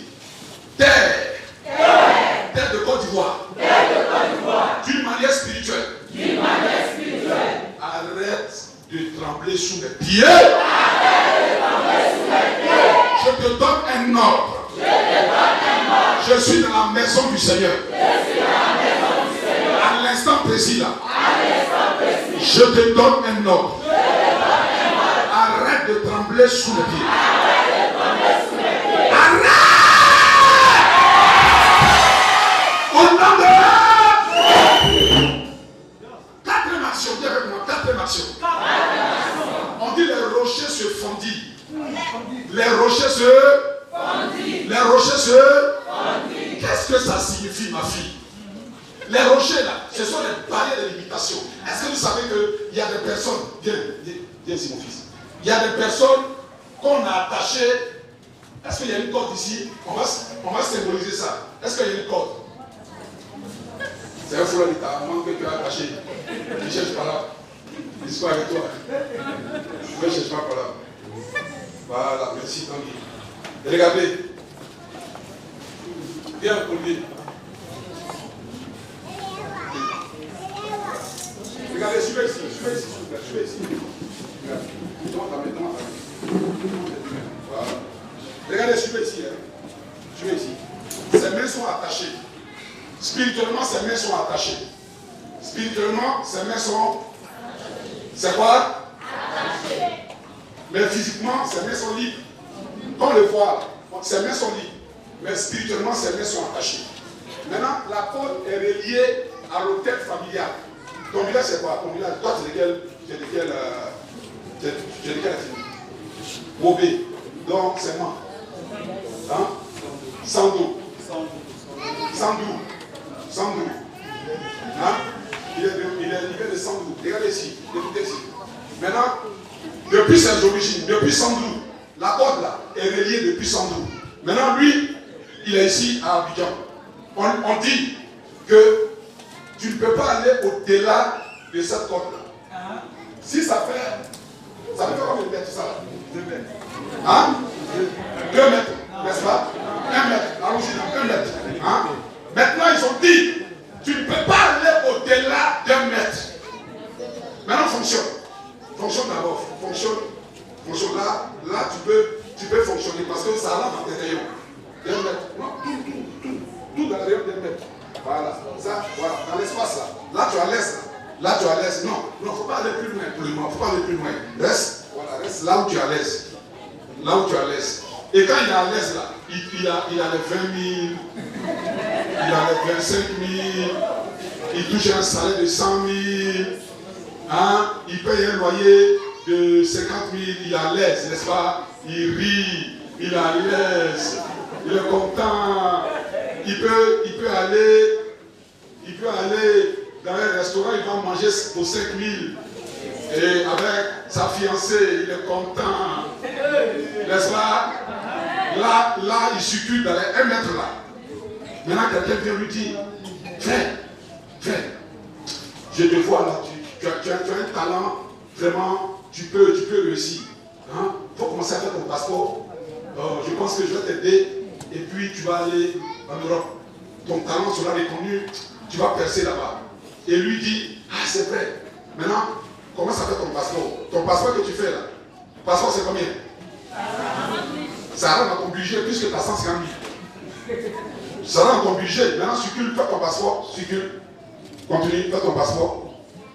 terre. Terre de Côte d'Ivoire. D'une manière spirituelle. Arrête de trembler sous mes pieds. Je te donne un ordre. Je suis dans la maison du Seigneur. À l'instant précis là. Je te donne un ordre. Arrête de trembler sous mes pieds. Arrête. Au nom de quatrième action, dis avec moi, quatrième action. On dit les rochers se fondit. Les rochers se fondit. Qu'est-ce que ça signifie, ma fille? Les rochers là, ce sont les barrières de limitation. Est-ce que vous savez qu'il y a des personnes, viens ici mon fils, il y a des personnes qu'on a attachées. Est-ce qu'il y a une corde ici? On va symboliser ça. Est-ce qu'il y a une corde? C'est un foulard littéralement que tu as attaché. Tu ne cherches pas là. Je suis avec toi. Je ne cherche pas par là. Voilà, merci Tanguy. Regardez. Viens, Olivier. Regardez, suivez ici, suivez ici. Voilà. Regardez, suivez ici. Suivez ici. Ses mains sont attachées. Spirituellement, ses mains sont attachées. Spirituellement, ses mains sont... C'est quoi? Attachées. Mais physiquement, ses mains sont libres. Comme on le voit, ses mains sont libres. Mais spirituellement, ses mains sont attachées. Maintenant, la corde est reliée à l'autel familial. Ton village, c'est quoi? Ton village, toi, tu es de quelle ethnie? Bobé. Donc, c'est moi. Hein? Sandou. Hein? Il est de Sandou. Regardez ici. Écoutez ici. Maintenant, depuis ses origines, depuis Sandou, la corde là est reliée depuis Sandou. Maintenant, lui, il est ici à Abidjan. On dit que tu ne peux pas aller au-delà de cette corde-là. Si ça fait combien de mètres ça? 2 mètres. Hein? 2 mètres, n'est-ce pas? 1 mètre. Allons-y, 1 mètre. Hein? Maintenant, ils ont dit, tu ne peux pas aller au-delà d'1 mètre. Maintenant, fonctionne. Fonctionne d'abord. Fonctionne là. Là, tu peux fonctionner parce que ça rentre dans tes rayons. 1 mètre. Non, tout dans les rayons d'1 mètre. Voilà. Ça, voilà. Dans l'espace là. Là, tu as l'aise. Là, tu as l'aise. Non, il ne faut pas aller plus loin pour le moment. Il ne faut pas aller plus loin. Reste. Voilà, reste là où tu as l'aise. Là où tu as l'aise. Et quand il est à l'aise là, il a les 20 000, il a les 25 000, il touche un salaire de 100 000, hein? Il paye un loyer de 50 000, il est à l'aise, n'est-ce pas? Il rit, il est à l'aise, il est content, il peut aller dans un restaurant, il va manger pour 5 000. Et avec sa fiancée, il est content. N'est-ce pas? Là, il circule dans les 1 mètre là. Maintenant, quelqu'un vient lui dire, frère, je te vois là, tu as un talent, vraiment, tu peux réussir. Il faut commencer à faire ton passeport. Je pense que je vais t'aider. Et puis, tu vas aller en Europe. Ton talent sera reconnu, tu vas percer là-bas. Et lui dit, c'est vrai. Maintenant, commence à faire ton passeport. Ton passeport que tu fais là, passeport c'est combien? Ça rentre dans ton budget plus que ta 150 000. Ça rentre dans ton budget. Maintenant, circule, fais ton passeport. Circule. Continue, fais ton passeport.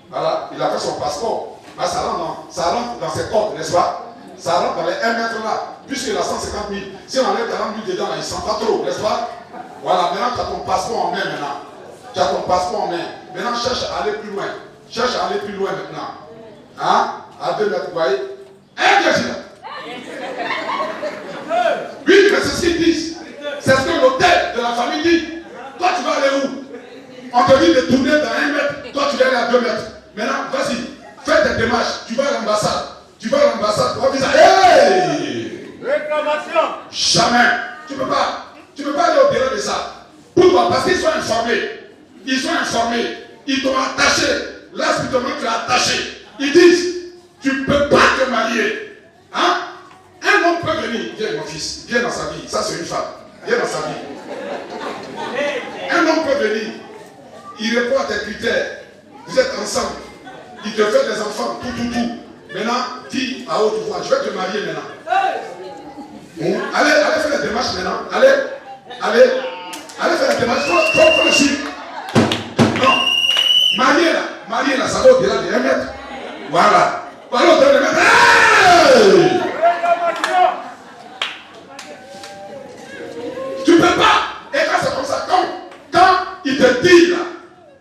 Voilà, il a fait son passeport. Là, ça rentre dans ses comptes, n'est-ce pas? Ça rentre dans les 1 mètre là. Plus que la 150 000. Si on enlève 40 000 dedans, là, il ne sent pas trop, n'est-ce pas? Voilà, maintenant, tu as ton passeport en main maintenant. Tu as ton passeport en main. Maintenant, cherche à aller plus loin. Cherche à aller plus loin maintenant. Hein? À 2 mètres, vous voyez? Oui, mais c'est ce qu'ils disent. C'est ce que l'hôtel de la famille dit. Toi, tu vas aller où? On te dit de tourner dans 1 mètre. Toi, tu vas aller à 2 mètres. Maintenant, vas-y, fais tes démarches. Tu vas à l'ambassade. On dit ça. Hey! Réclamation. Jamais. Tu ne peux pas aller au-delà de ça. Pourquoi? Parce qu'ils sont informés. Ils t'ont attaché. Là, spirituellement, tu es attaché. Ils disent, tu ne peux pas te marier. Hein? Un homme peut venir. Viens, mon fils. Viens dans sa vie. Ça, c'est une femme. Viens dans sa vie. Un homme peut venir. Il répond à tes critères. Vous êtes ensemble. Il te fait des enfants. Tout. Maintenant, dis à haute voix, je vais te marier maintenant. Allez faire la démarche maintenant. Allez faire la démarche. Faut le suivre. Non. Marier là, ça va au-delà de 1 mètre. Voilà. Voilà au-delà de 1 mètre. Hey! Tu ne peux pas. Et quand c'est comme ça, quand il te dit là,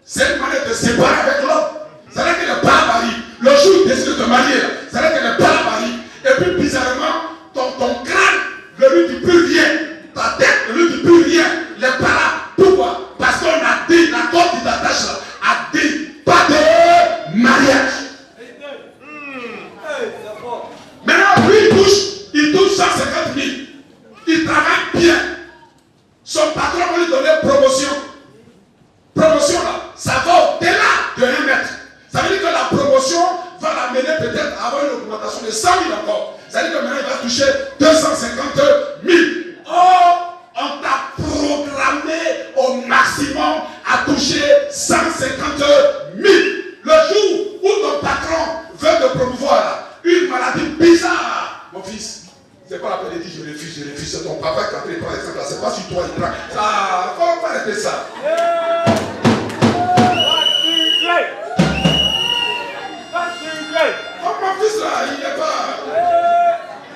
c'est une manière de se séparer avec l'autre. Ça veut dire qu'il n'est pas marié. Le jour où il décide de te marier, ça veut dire qu'il n'est pas marié. Et puis bizarrement, ton crâne ne lui dit plus rien. Ta tête ne lui dit plus rien. Les parents. Pourquoi? Parce qu'on a dit, la corde qui t'attache là, a dit pas de mariage. Maintenant, lui, de 100 000 encore. C'est-à-dire que maintenant il va toucher 250 000. Or, on t'a programmé au maximum à toucher 150 000. Le jour où ton patron veut te promouvoir une maladie bizarre, mon fils, c'est pas la peine de dire je refuse, c'est ton papa qui a pris par exemple, c'est pas sur toi il prend. Ça, faut pas arrêter ça. Oh, mon fils là, il n'est pas.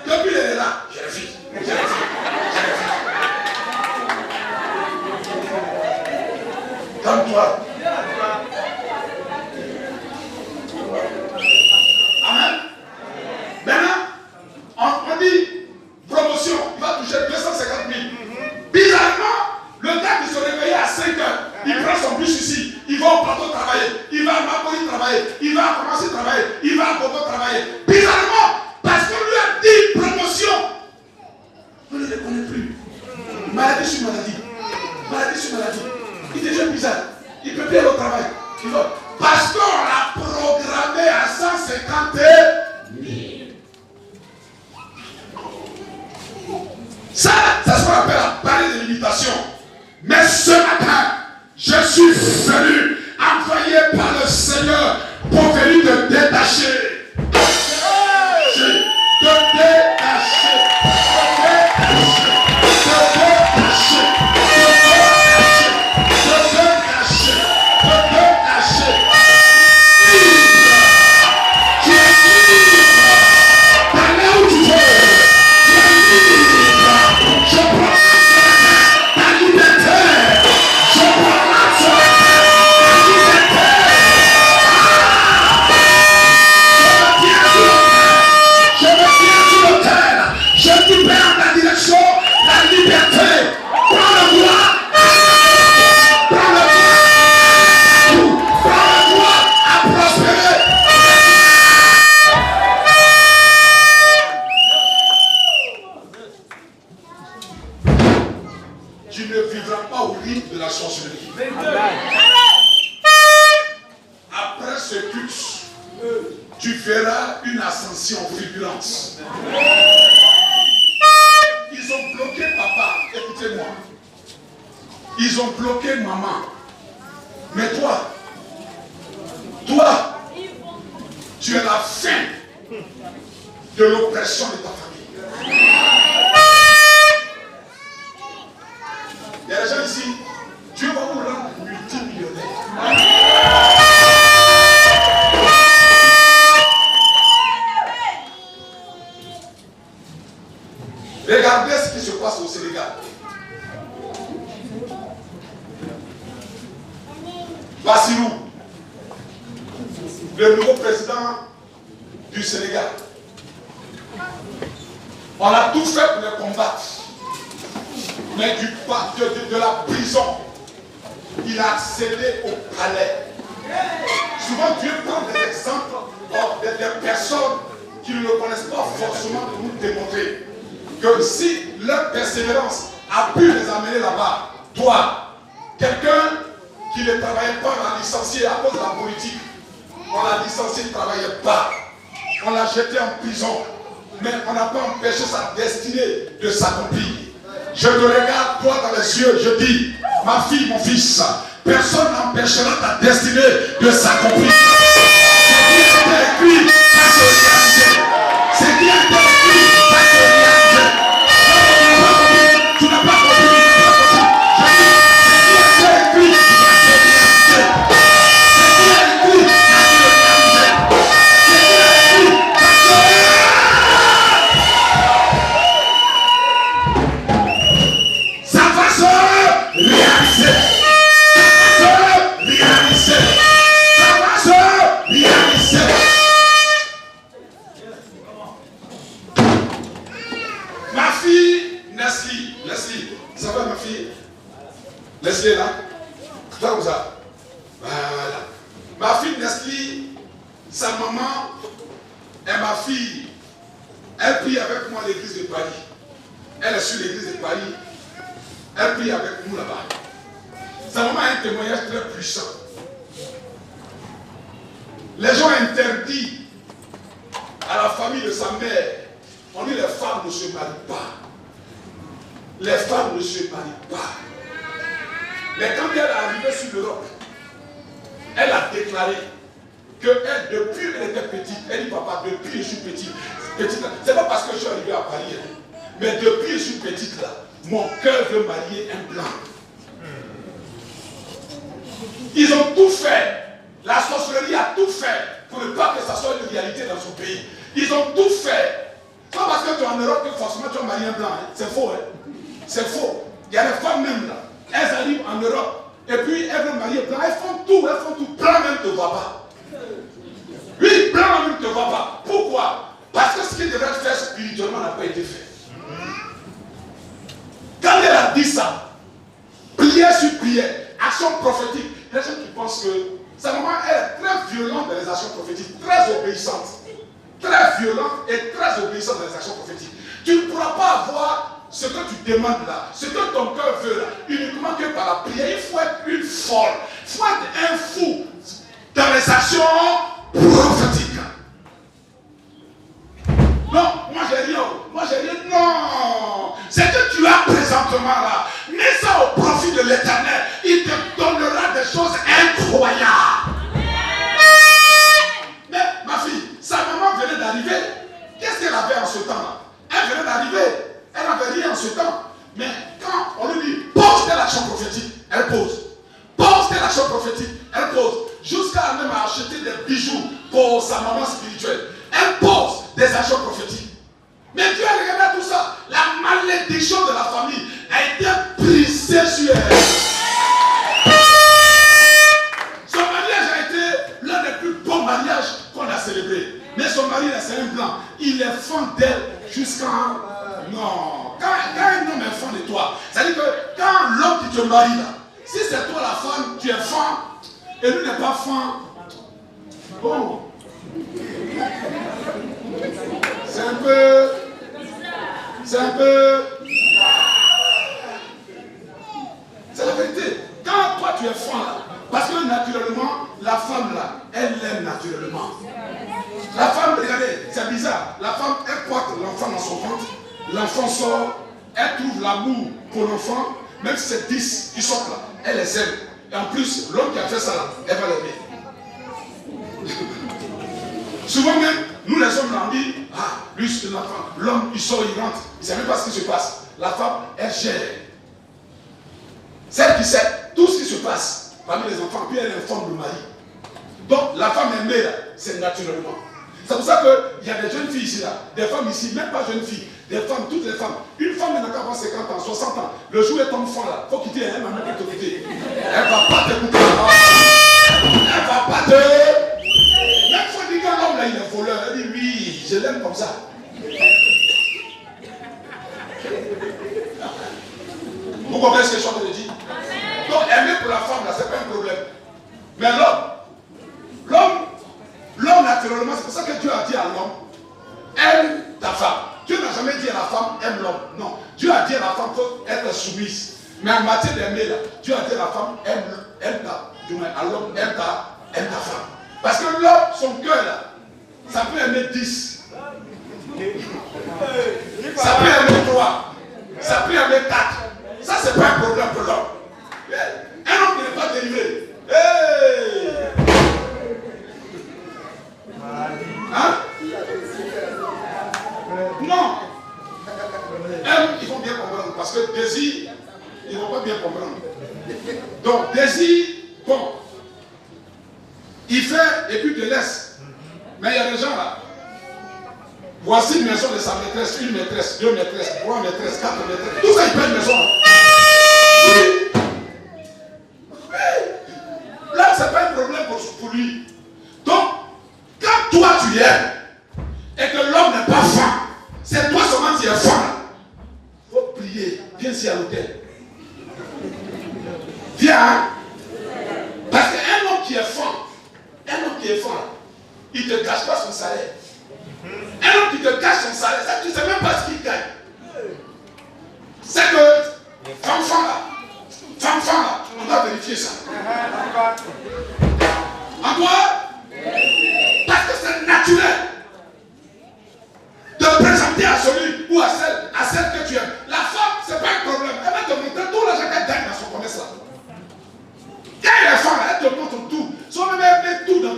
Depuis il est là, je refuse. Calme-toi. Amen. Maintenant, on dit promotion, il va toucher 250 000. Bizarrement, le gars qui se réveillait à 5 heures, il prend son bus ici, il va au plateau travailler, il va à Makoni travailler, il va à Commencer travailler, il va à Bobo travailler. Bizarrement, parce qu'on lui a dit promotion, on ne le connaît plus. Maladie sur maladie, maladie sur maladie. Il devient bizarre, il ne peut plus aller au travail. Parce qu'on l'a programmé à 150 000. Ça c'est ce qu'on appelle la parler de limitation. Mais ce matin, je suis venu, envoyé par le Seigneur, pour venir te détacher. Après ce culte, tu verras une ascension fulgurante. Ils ont bloqué papa, écoutez-moi. Ils ont bloqué maman. Mais toi, tu es la fin de l'oppression de ta famille. Il y a des gens ici, Dieu va vous rendre multimillionnaire. Regardez ce qui se passe au Sénégal. Bassirou, le nouveau président du Sénégal. On a tout fait pour le combattre. Mais de la prison, il a accédé au palais. Souvent, Dieu prend des exemples des personnes qui ne le connaissent pas forcément pour nous démontrer que si leur persévérance a pu les amener là-bas, toi, quelqu'un qui ne travaillait pas, on l'a licencié à cause de la politique. On l'a licencié, il ne travaillait pas. On l'a jeté en prison. Mais on n'a pas empêché sa destinée de s'accomplir. Je te regarde toi dans les yeux, je dis, ma fille, mon fils, personne n'empêchera ta destinée de s'accomplir. Ce qui a été écrit va se réaliser. Ce qui a été écrit va se réaliser. Tu n'as pas compris, tu n'as pas compris. Je dis, ce qui a été écrit va se réaliser. Ce qui a été écrit va se réaliser. Ce qui a été écrit va se réaliser. Ça va se réaliser. Ça va se réaliser. Ça va se réaliser. Ma fille, Leslie, ça va ma fille? Leslie est là? Toi, vous avez. Voilà. Ma fille Leslie, sa maman et ma fille, elle prie avec moi à l'église de Paris. Elle est sur l'église de Paris. Elle prie avec nous là-bas. Sa maman a un témoignage très puissant. Les gens interdits à la la famille de sa mère, on dit les femmes ne se marient pas. Les femmes ne se marient pas. Mais quand elle est arrivée sur l'Europe, elle a déclaré qu'elle, depuis qu'elle était petite, elle dit papa, depuis que je suis petite là, c'est pas parce que je suis arrivé à Paris, mais depuis que je suis petite là, mon cœur veut marier un blanc. Ils ont tout fait. La sorcellerie a tout fait pour ne pas que ça soit une réalité dans son pays. Ils ont tout fait. C'est pas parce que tu es en Europe que forcément tu vas marier un blanc. Hein. C'est faux. Hein. C'est faux. Il y a des femmes même là. Elles arrivent en Europe et puis elles veulent marier blanc. Elles font tout. Blanc même ne te voit pas. Oui, blanc même ne te voit pas. Pourquoi? Parce que ce qui devrait être fait spirituellement n'a pas été fait. Quand elle a dit ça, prière sur prière, action prophétique, les gens qui pensent que sa maman est très violente dans les actions prophétiques, très obéissante. Très violente et très obéissante dans les actions prophétiques. Tu ne pourras pas avoir ce que tu demandes là, ce que ton cœur veut là, uniquement que par la prière. Il faut être une folle, il faut être un fou dans les actions prophétiques. Non, moi j'ai rien, non. C'est que tu as présentement là, mets ça au profit de l'Éternel, il te donnera des choses incroyables. Mais ma fille, sa maman venait d'arriver, qu'est-ce qu'elle avait en ce temps-là? Elle venait d'arriver, elle n'avait rien en ce temps. Mais quand on lui dit, pose telle action prophétique, elle pose. Pose telle action prophétique, elle pose. Jusqu'à même acheter des bijoux pour sa maman spirituelle. Elle pose des actions prophétiques. Mais Dieu a regardé tout ça. La malédiction de la famille a été brisée sur elle. Son mariage a été l'un des plus beaux mariages qu'on a célébré. Mais son mari, c'est un blanc. Il est fan d'elle jusqu'à... Non. Quand un homme est fan de toi, c'est-à-dire que quand l'homme qui te marie là, si c'est toi la femme, tu es fan, et lui n'est pas fan, bon. C'est un peu... C'est la vérité. Quand toi tu es fan là, parce que naturellement, la femme là, elle l'aime naturellement. La femme, regardez, c'est bizarre. La femme, elle porte l'enfant dans son ventre, l'enfant sort, elle trouve l'amour pour l'enfant, même si c'est 10 qui sortent là, elle les aime. Et en plus, l'homme qui a fait ça là, elle va l'aimer. Souvent même, nous les hommes, on dit, ah, lui c'est l'enfant, l'homme il sort, il rentre, il ne sait même pas ce qui se passe. La femme, elle gère. Celle qui sait tout ce qui se passe parmi les enfants, puis elle informe le mari. Donc la femme aimée là, c'est naturellement. C'est pour ça qu'il y a des jeunes filles ici là, des femmes ici, même pas jeunes filles, des femmes, toutes les femmes. Une femme n'a qu'à avoir 50 ans, 60 ans, le jour où elle tombe fan là, il faut quitter, elle m'a même te quitter. Elle ne va pas t'écouter. Elle ne va pas te... Même fois dit qu'un homme là il est voleur, elle dit oui, je l'aime comme ça. Vous comprenez ce que je suis en train de dire? Donc aimer pour la femme là, c'est pas un problème. Mais l'homme naturellement, c'est pour ça que Dieu a dit à l'homme, aime ta femme. Dieu n'a jamais dit à la femme, aime l'homme. Non, Dieu a dit à la femme, il faut être soumise. Mais en matière d'aimer là, Dieu a dit à la femme, aime à l'homme, aime ta femme. Parce que l'homme, son cœur là, ça peut aimer 10. Ça peut aimer 3. Ça peut aimer 4. Ça, c'est pas un problème pour l'homme. Un homme qui n'est pas délivré. Hey! Hein? Non. Il faut bien comprendre. Parce que désir, ils ne vont pas bien comprendre. Donc, désir, bon. Il fait et puis te laisse. Mais il y a des gens là. Voici une maison de sa maîtresse, une maîtresse, 2 maîtresses, 3 maîtresses, 4 maîtresses. Tout ça, il paye une maison. Oui. Oui. Là, ce n'est pas un problème pour lui. Donc, quand toi tu aimes et que l'homme n'est pas fan, c'est toi seulement qui es fan. Il faut prier. Viens ici à l'hôtel. Viens. Parce qu'un homme qui est fan, il ne te cache pas son salaire. Un homme qui te cache son salaire, tu ne sais même pas ce qu'il gagne. C'est que, femme là, on doit vérifier ça. En toi, parce que c'est naturel.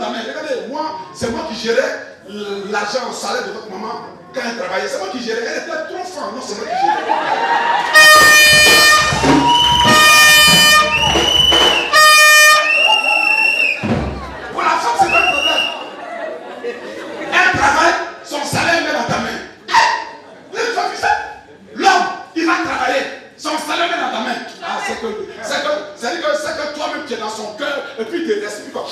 ta main. Regardez, moi, c'est moi qui gérais l'argent au salaire de votre maman quand elle travaillait. C'est moi qui gérais. Elle était trop forte. Non, c'est moi qui gérais. Pour la femme, c'est pas un problème. Elle travaille, son salaire met dans ta main. Vous avez déjà vu ça? L'homme, il va travailler, son salaire met dans ta main. Ah, c'est que toi-même tu es dans son cœur et puis tu respires comme.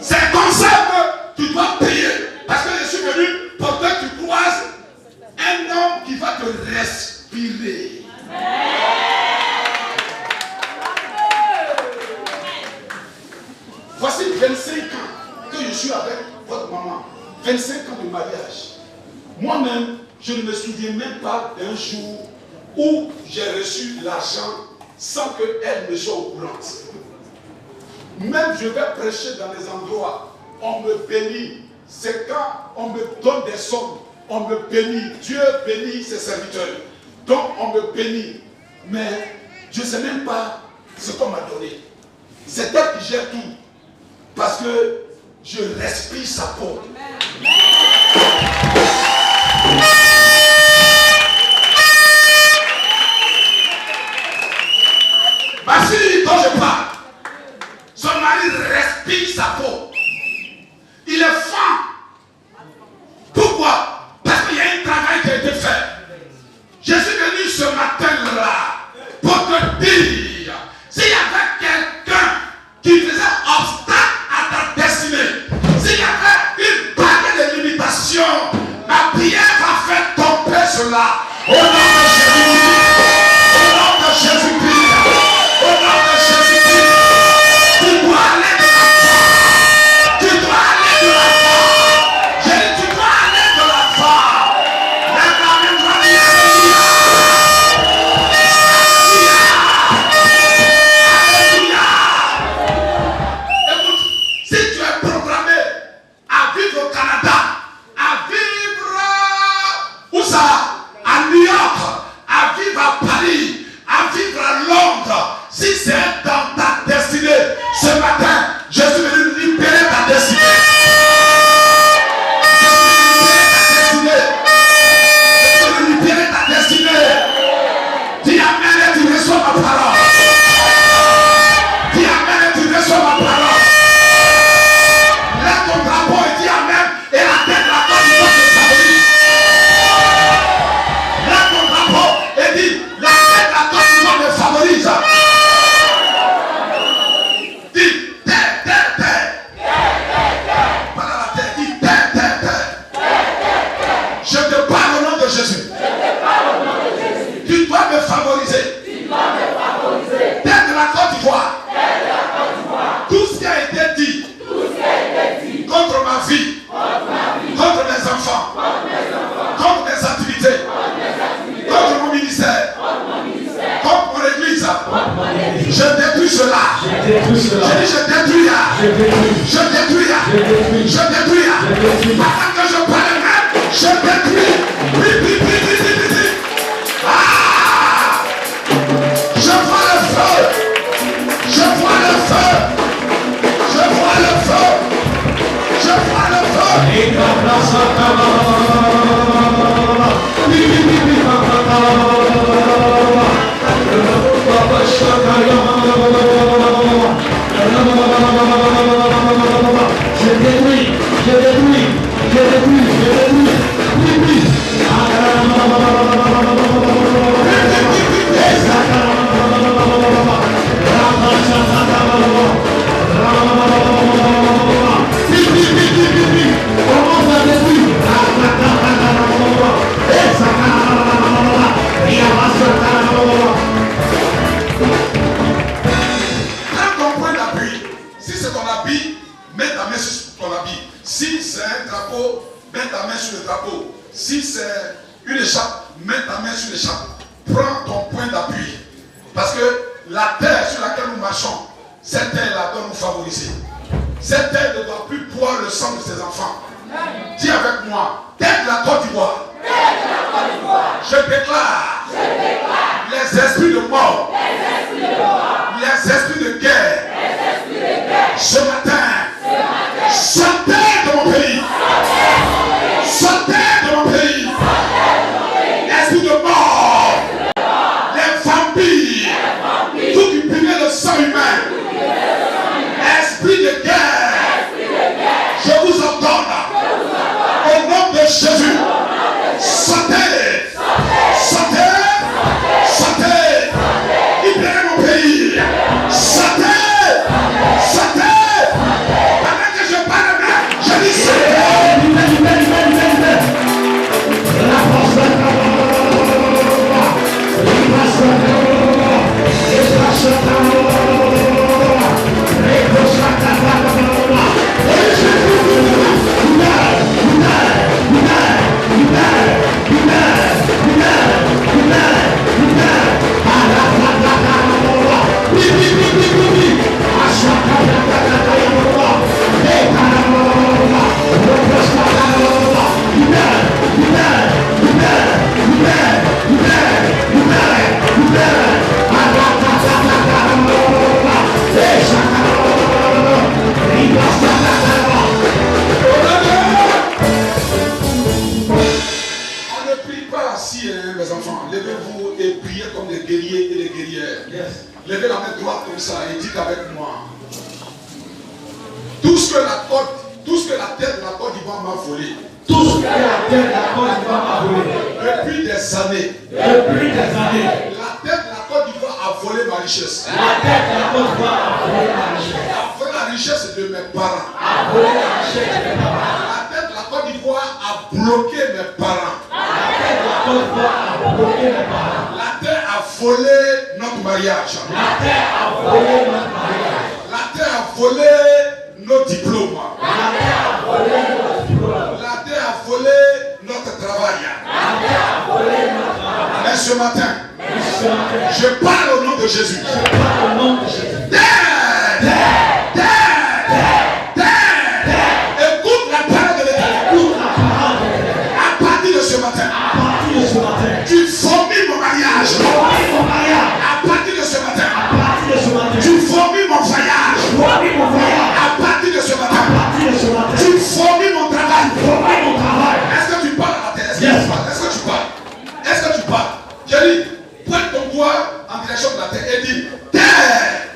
C'est comme ça que tu dois prier. Parce que je suis venu pour que tu croises un homme qui va te respirer. Voici 25 ans que je suis avec votre maman. 25 ans de mariage. Moi-même, je ne me souviens même pas d'un jour où j'ai reçu l'argent sans qu'elle ne soit au courant. Même je vais prêcher dans les endroits, on me bénit. C'est quand on me donne des sommes, on me bénit. Dieu bénit ses serviteurs. Donc on me bénit. Mais je ne sais même pas ce qu'on m'a donné. C'est elle qui gère tout. Parce que je respire sa peau. Ma fille dont je parle, son mari respire sa peau. Il est franc. Pourquoi? Parce qu'il y a un travail qui a été fait. Je suis venu ce matin-là pour te dire, s'il y avait quelqu'un qui faisait obstacle à ta destinée, s'il y avait une barrière de limitation, ma prière va faire tomber cela. Au nom de Jésus-Christ, au nom de Jésus-Christ, au nom de Jésus-Christ, tu dois aller de la foi. Tu dois aller de la foi. J'ai dit, tu dois aller de la foi. Lève la main droite, alléluia. Alléluia. Écoute, si tu es programmé à vivre au Canada, à vivre où ça? À New York, à vivre à Paris, à vivre à Londres, si c'est dans ta destinée, ce matin, je suis venu libérer ta destinée. Je suis venu libérer ta destinée. Dis amen et tu reçois ma parole. Dis amen et tu reçois ma parole. Lève ton drapeau et dis amen et la tête de la Côte d'Ivoire te favorise. Lève ton drapeau et dis la tête de la Côte d'Ivoire me favorise. Dis terre, terre, terre. Pas dans la terre, dis terre, terre, terre. Je te parle au nom de Jésus. Tu dois me favoriser. Terre de la Côte d'Ivoire. Tout ce qui a été dit contre ma vie, contre mes enfants, contre mes activités, contre mon ministère, contre mon église, je détruis cela. J'ai dit je détruis. Je détruis. Je détruis. Avant que je parle même, je détruis. Oui. Ah! Je vois le feu. Je vois le feu. Je vois le feu. Je vois le feu. Prends ton point d'appui. Si c'est ton habit, mets ta main sur ton habit. Si c'est un drapeau, mets ta main sur le drapeau. Si c'est une écharpe, mets ta main sur l'écharpe. Prends ton point d'appui. Parce que la terre sur laquelle nous marchons, cette terre-là doit nous favoriser. Cette terre ne doit plus boire le sang de ses enfants. Dis avec moi, terre de la Côte d'Ivoire. Je déclare les esprits de mort les esprits de guerre, ce matin, sortez de mon pays. Sortez de mon pays. Esprit de mort, les vampires, vous qui buvez le sang humain, esprit de guerre, je vous ordonne, au nom de Jésus, sortez, sortez, sortez, libérez mon pays, sortez, sortez, pendant que je parle, je dis sortez. Mes enfants, levez-vous et priez comme des guerriers et des guerrières. Levez la main droite comme ça et dites avec moi. Tout ce que la terre de la Côte d'Ivoire m'a volé. Tout ce que la terre de la Côte d'Ivoire m'a volé. Depuis des années. Depuis des années. La terre de la Côte d'Ivoire a volé ma richesse. La terre de la Côte d'Ivoire a volé ma richesse. A volé la richesse de mes parents. A volé la richesse de mes parents. La terre de la Côte d'Ivoire a bloqué mes parents. La terre de la Côte d'Ivoire a bloqué mes parents. La terre a volé notre mariage. La terre a volé notre mariage. La terre a volé nos diplômes. La terre a volé notre diplôme. La terre a volé notre travail. La terre a volé notre travail. Mais ce matin, je parle au nom de Jésus. Je parle au nom de Jésus. Écoute la parole de l'Éternel. Écoute la parole de l'Éternel. À partir de ce matin, À partir de ce matin, tu fourmis mon mariage. voici mon mariage. À partir de ce matin, À partir de ce matin, tu fourmis mon voyage. voici mon voyage. À partir de ce À matin, partir de ce matin, tu fourmis mon travail. voici mon travail. Est-ce que tu parles à la terre? Est-ce que Yes. tu parles? Est-ce que tu parles? Est-ce que tu parles? J'ai dit, pointe ton doigt en direction de la terre et dis, terre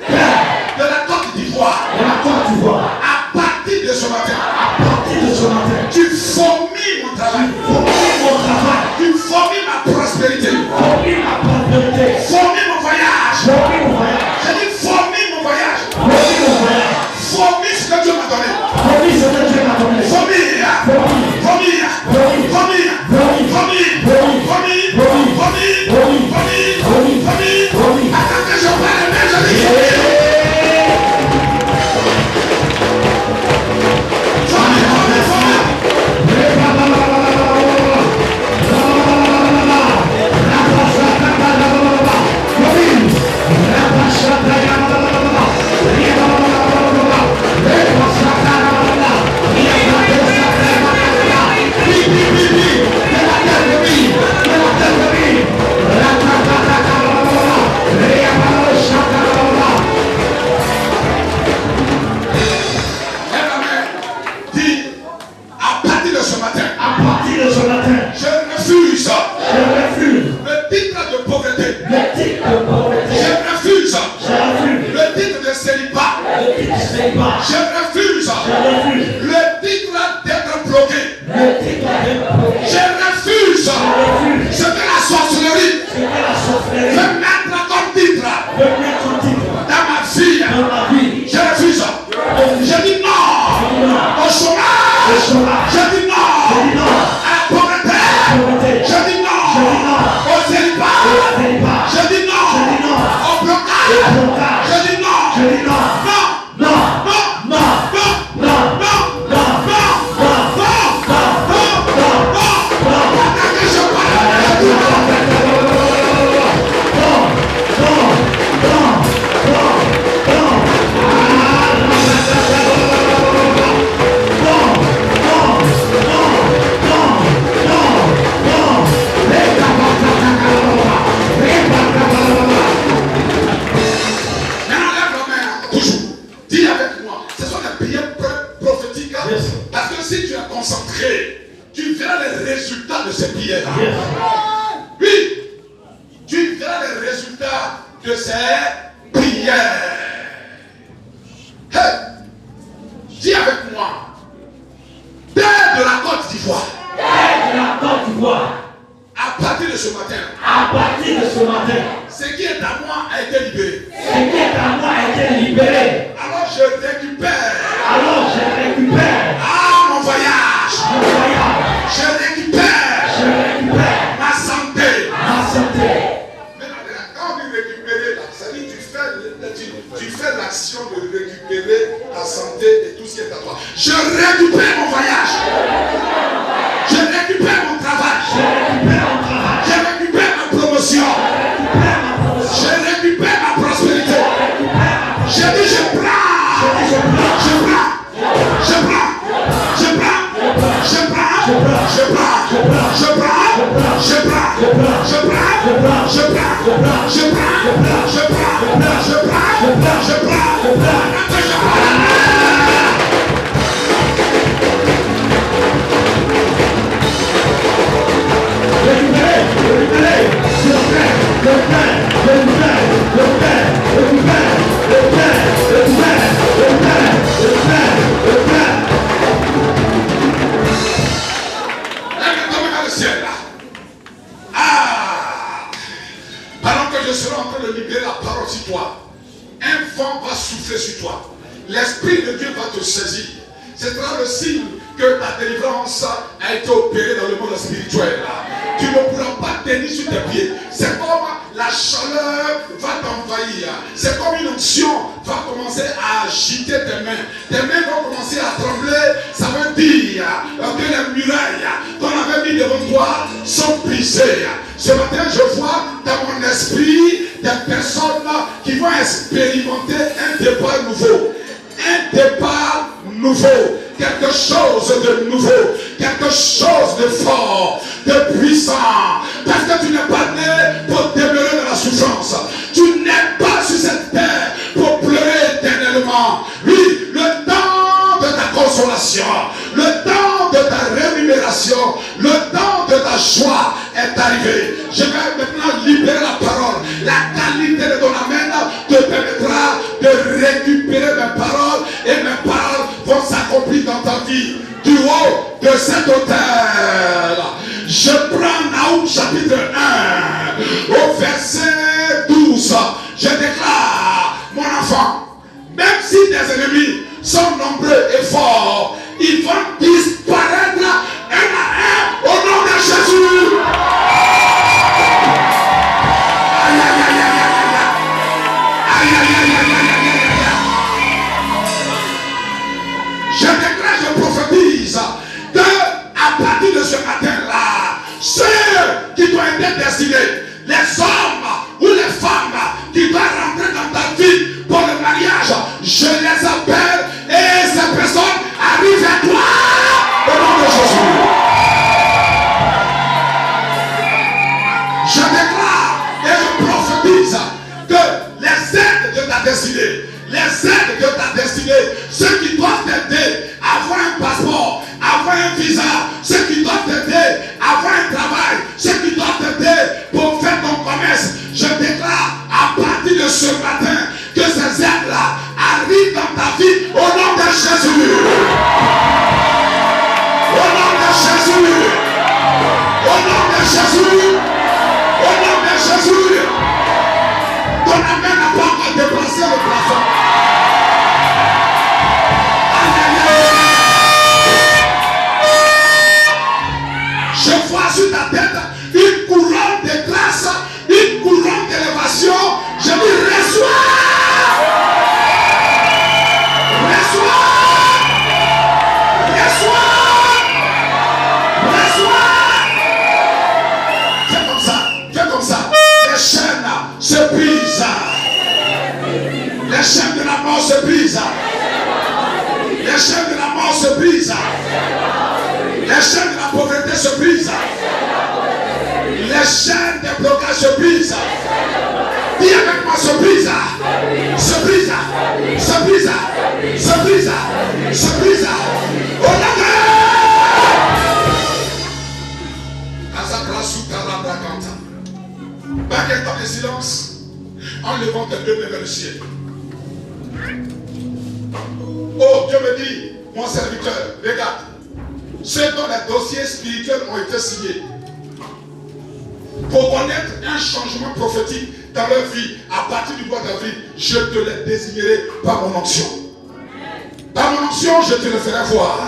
de la Côte d'Ivoire. De la Côte d'Ivoire, À partir de ce matin, à partir de ce matin, tu fourmis mon travail. voici mon travail. Tu fourmis ma prospérité. Voici ma prospérité. Fourmis mon voyage. Voici mon voyage. J'ai dit, fourmis mon voyage. Voici mon voyage. Fourmis ce que Dieu m'a donné. Voici ce que Dieu m'a donné. Fourmis. Fourmis. Fourmis. Fourmis. Attends que je parle, mais je dis. Je refuse le titre d'être bloqué. Je refuse ce que la sorcellerie veut mettre comme titre dans ma vie. Je refuse. Je dis non au chômage. Je dis non à la pauvreté. Je dis non au célibat. Je dis non au blocage. Je dis non. Maintenant, terre. Oui, tu verras les résultats de ces prières. Hey, dis avec moi, terre de la Côte d'Ivoire. Terre de la Côte d'Ivoire. À partir de ce matin, ce qui est à moi a été libéré. Alors je récupère. Ah, mon voyage. Je récupère. Ma santé. Maintenant, quand on dit récupérer, ça veut dire tu fais l'action de récupérer ta santé et tout ce qui est à toi. Je récupère mon voyage. Je récupère mon travail. Je récupère ma promotion. Je récupère ma prospérité. Je dis je prends. Pendant que je serai en train de libérer la parole sur toi, un vent va souffler sur toi. L'Esprit de Dieu va te saisir. Ce sera le signe que ta délivrance a été opérée dans le monde spirituel. Tu ne pourras pas tenir sur tes pieds. C'est comme la chaleur va t'envahir. C'est comme une onction va commencer à agiter tes mains. Tes mains vont commencer à trembler. Ça veut dire que les murailles qu'on avait mis devant toi sont brisées. Ce matin, je vois dans mon esprit des personnes qui vont expérimenter un départ nouveau. Un départ nouveau. Quelque chose de nouveau. Quelque chose de fort, de puissant. Parce que tu n'es pas né pour demeurer dans la souffrance. Tu n'es pas sur cette terre pour pleurer éternellement. Oui, le temps de ta consolation, le temps de ta rémunération, le temps de ta joie est arrivé. Je vais maintenant libérer la parole. La qualité de ton amène te permettra de récupérer mes paroles et mes paroles vont s'accomplir dans ta vie. Du haut de cet autel, je prends Naoum chapitre 1 au verset 12. Je déclare, mon enfant, même si tes ennemis sont nombreux et forts, ils vont disparaître un à un au nom de Jésus. Aïe, aïe, aïe, aïe, aïe, aïe, aïe, aïe, aïe, aïe, aïe, aïe. Je déclare, je prophétise que à partir de ce matin-là, ceux qui t'ont été destinés, les hommes ou les femmes qui doivent rentrer dans ta vie pour le mariage, je les appelle et ces personnes arrivent à toi au nom de Jésus. Je déclare et je prophétise que les aides de ta destinée, les aides de ta destinée, ceux qui doivent t'aider à avoir un passeport, avoir un visa, ceux qui doivent t'aider à avoir un travail, ceux qui doivent t'aider pour faire ton commerce, je déclare à partir de ce matin que ces aides-là arrivent dans ta vie au nom de Jésus. Au nom de Jésus. Au nom de Jésus. Au nom de Jésus. Ton amène n'a pas encore dépassé le plafond. Je vois sur ta tête une couronne de grâce, une couronne d'élévation. Je dis reçois. Reçois. Reçois. Reçois. Fais comme ça. Fais comme ça. Les chaînes se brisent. Les chaînes de la mort se brisent. Les chaînes de la mort se brisent. Les chaînes de la pauvreté se brisent. Les chaînes des blocages se brisent. Dis avec moi, se brisent. Se brisent. Se brisent. Se brisent. Se brisent. Au nom de Marque un temps de silence en levant tes deux mains vers le ciel. Oh, Dieu me dit, mon serviteur, regarde, ceux dont les dossiers spirituels ont été signés pour connaître un changement prophétique dans leur vie à partir du mois d'avril, je te les désignerai par mon onction. Par mon onction, je te le ferai voir.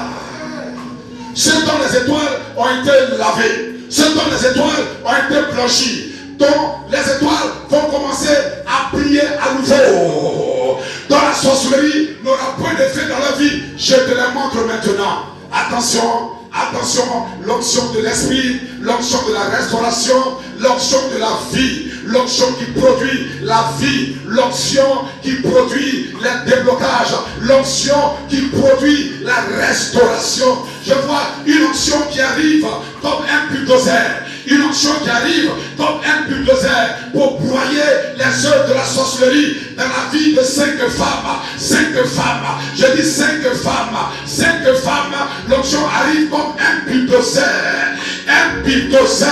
Ceux dont les étoiles ont été lavées, ceux dont les étoiles ont été blanchies, dont les étoiles vont commencer à briller à nouveau, dont la sorcellerie n'aura point d'effet dans leur vie, je te les montre maintenant. Attention, attention, l'onction de l'esprit, l'onction de la restauration, l'onction de la vie, l'onction qui produit la vie, l'onction qui produit le déblocage, l'onction qui produit la restauration. Je vois une onction qui arrive comme un bulldozer. Une onction qui arrive comme un bulldozer pour broyer les œuvres de la sorcellerie dans la vie de 5 femmes. 5 femmes. Je dis 5 femmes. 5 femmes. L'onction arrive comme un bulldozer. Un bulldozer.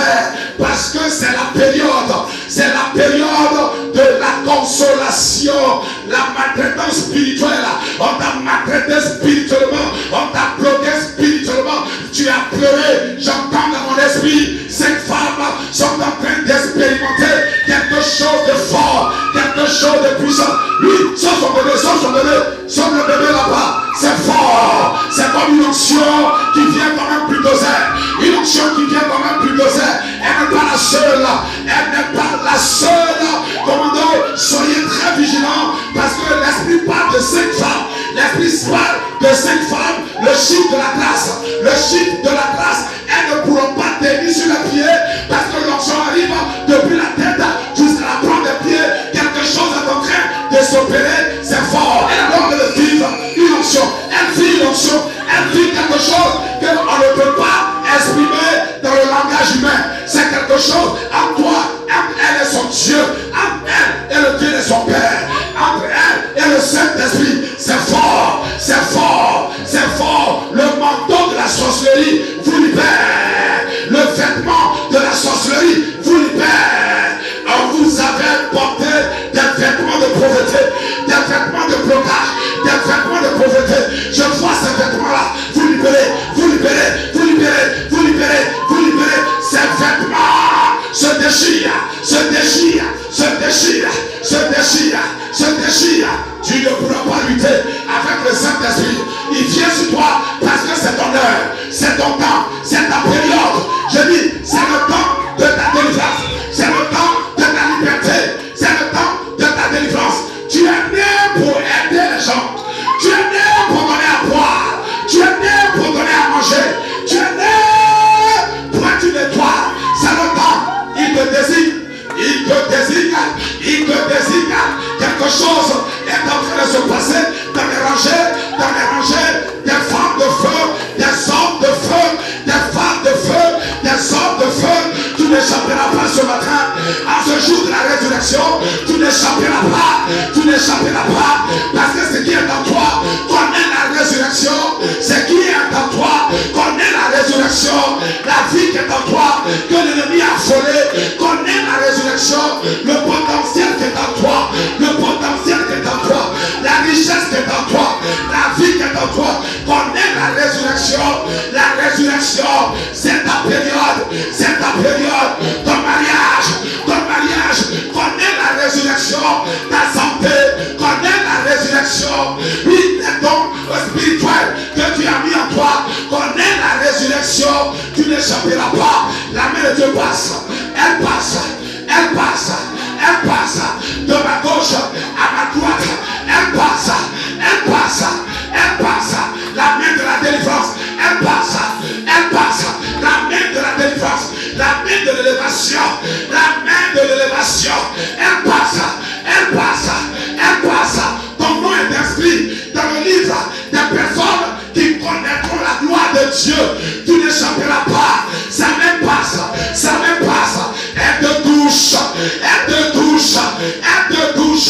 Parce que c'est la période. C'est la période de la consolation. La maltraitance spirituelle. On t'a maltraité spirituellement. On t'a bloqué spirituellement. Tu as pleuré. J'entends dans mon esprit. 5 femmes sont en train d'expérimenter quelque chose de fort, quelque chose de puissant. Lui, sauve son bébé, sauve le bébé là-bas. C'est fort. C'est comme une onction qui vient comme un bulldozer. Une onction qui vient comme un bulldozer. Elle n'est pas la seule. Elle n'est pas la seule. Commandant, soyez très vigilants parce que l'esprit parle de 5 femmes. L'esprit parle de 5 femmes. Le chiffre de la grâce. Le chiffre de la grâce. Elles ne pourront pas tenir sur les pieds parce que l'onction arrive depuis la tête jusqu'à la pointe des pieds. Quelque chose est en train de s'opérer. C'est fort. Elle a de vivre une onction. Elle vit une onction. Elle vit quelque chose qu'on ne peut pas exprimer dans le langage humain. C'est quelque chose en toi. Entre elle et son Dieu. Entre elle et le Dieu de son Père. Entre elle et le Saint-Esprit. C'est fort. C'est fort. C'est fort. Le manteau de la sorcellerie vous libère. Le vêtement de la sorcellerie vous libère. Vous avez porté des vêtements de pauvreté, des vêtements de blocage, des vêtements de pauvreté. Je vois ces vêtements-là. Vous libérez, vous libérez, vous libérez, vous libérez, vous libérez. Ces vêtements se déchirent, se déchirent, se déchirent, se déchirent, se déchirent. Tu ne pourras pas lutter avec le Saint-Esprit. Il vient sur toi parce que c'est ton heure, c'est ton temps, c'est ta période. Je dis, c'est le temps de ta délivrance, c'est le temps de ta liberté, c'est le temps de ta délivrance. Tu es né pour aider les gens, tu es né pour donner à boire, tu es né pour donner à manger, tu es né pour être une étoile. C'est le temps, il te désigne, il te désigne, il te désigne. Quelque chose est en train de se passer dans les rangées des femmes de feu, des hommes de feu, des femmes de feu, des hommes de feu. Tu n'échapperas pas ce matin, à ce jour de la résurrection. Tu n'échapperas pas, tu n'échapperas pas, parce que ce qui est en toi connaît la résurrection. Ce qui est en toi connaît la résurrection. La vie qui est en toi, que l'ennemi a volé, connaît la résurrection. Le potentiel qui est en toi, le potentiel qui est en toi, la richesse qui est en toi, la vie qui est en toi, connaît la résurrection. La résurrection, c'est ta période, c'est ta période. Ton mariage connaît la résurrection. Ta santé connaît la résurrection. Oui, les dons spirituels que tu as mis en toi connaît la résurrection. Tu n'échapperas pas. La main de Dieu passe, elle passe, elle passe, elle passe de ma gauche à ma droite. Elle passe, elle passe, elle passe. La main de la délivrance, elle passe, elle passe. La main de la délivrance, la main de l'élévation, la main de l'élévation, elle passe, elle passe, elle passe. Ton nom est inscrit dans le livre des personnes qui connaîtront la gloire de Dieu. Tu n'échapperas pas. Ça même passe, ça même passe. Elle te touche, elle te touche, elle te touche,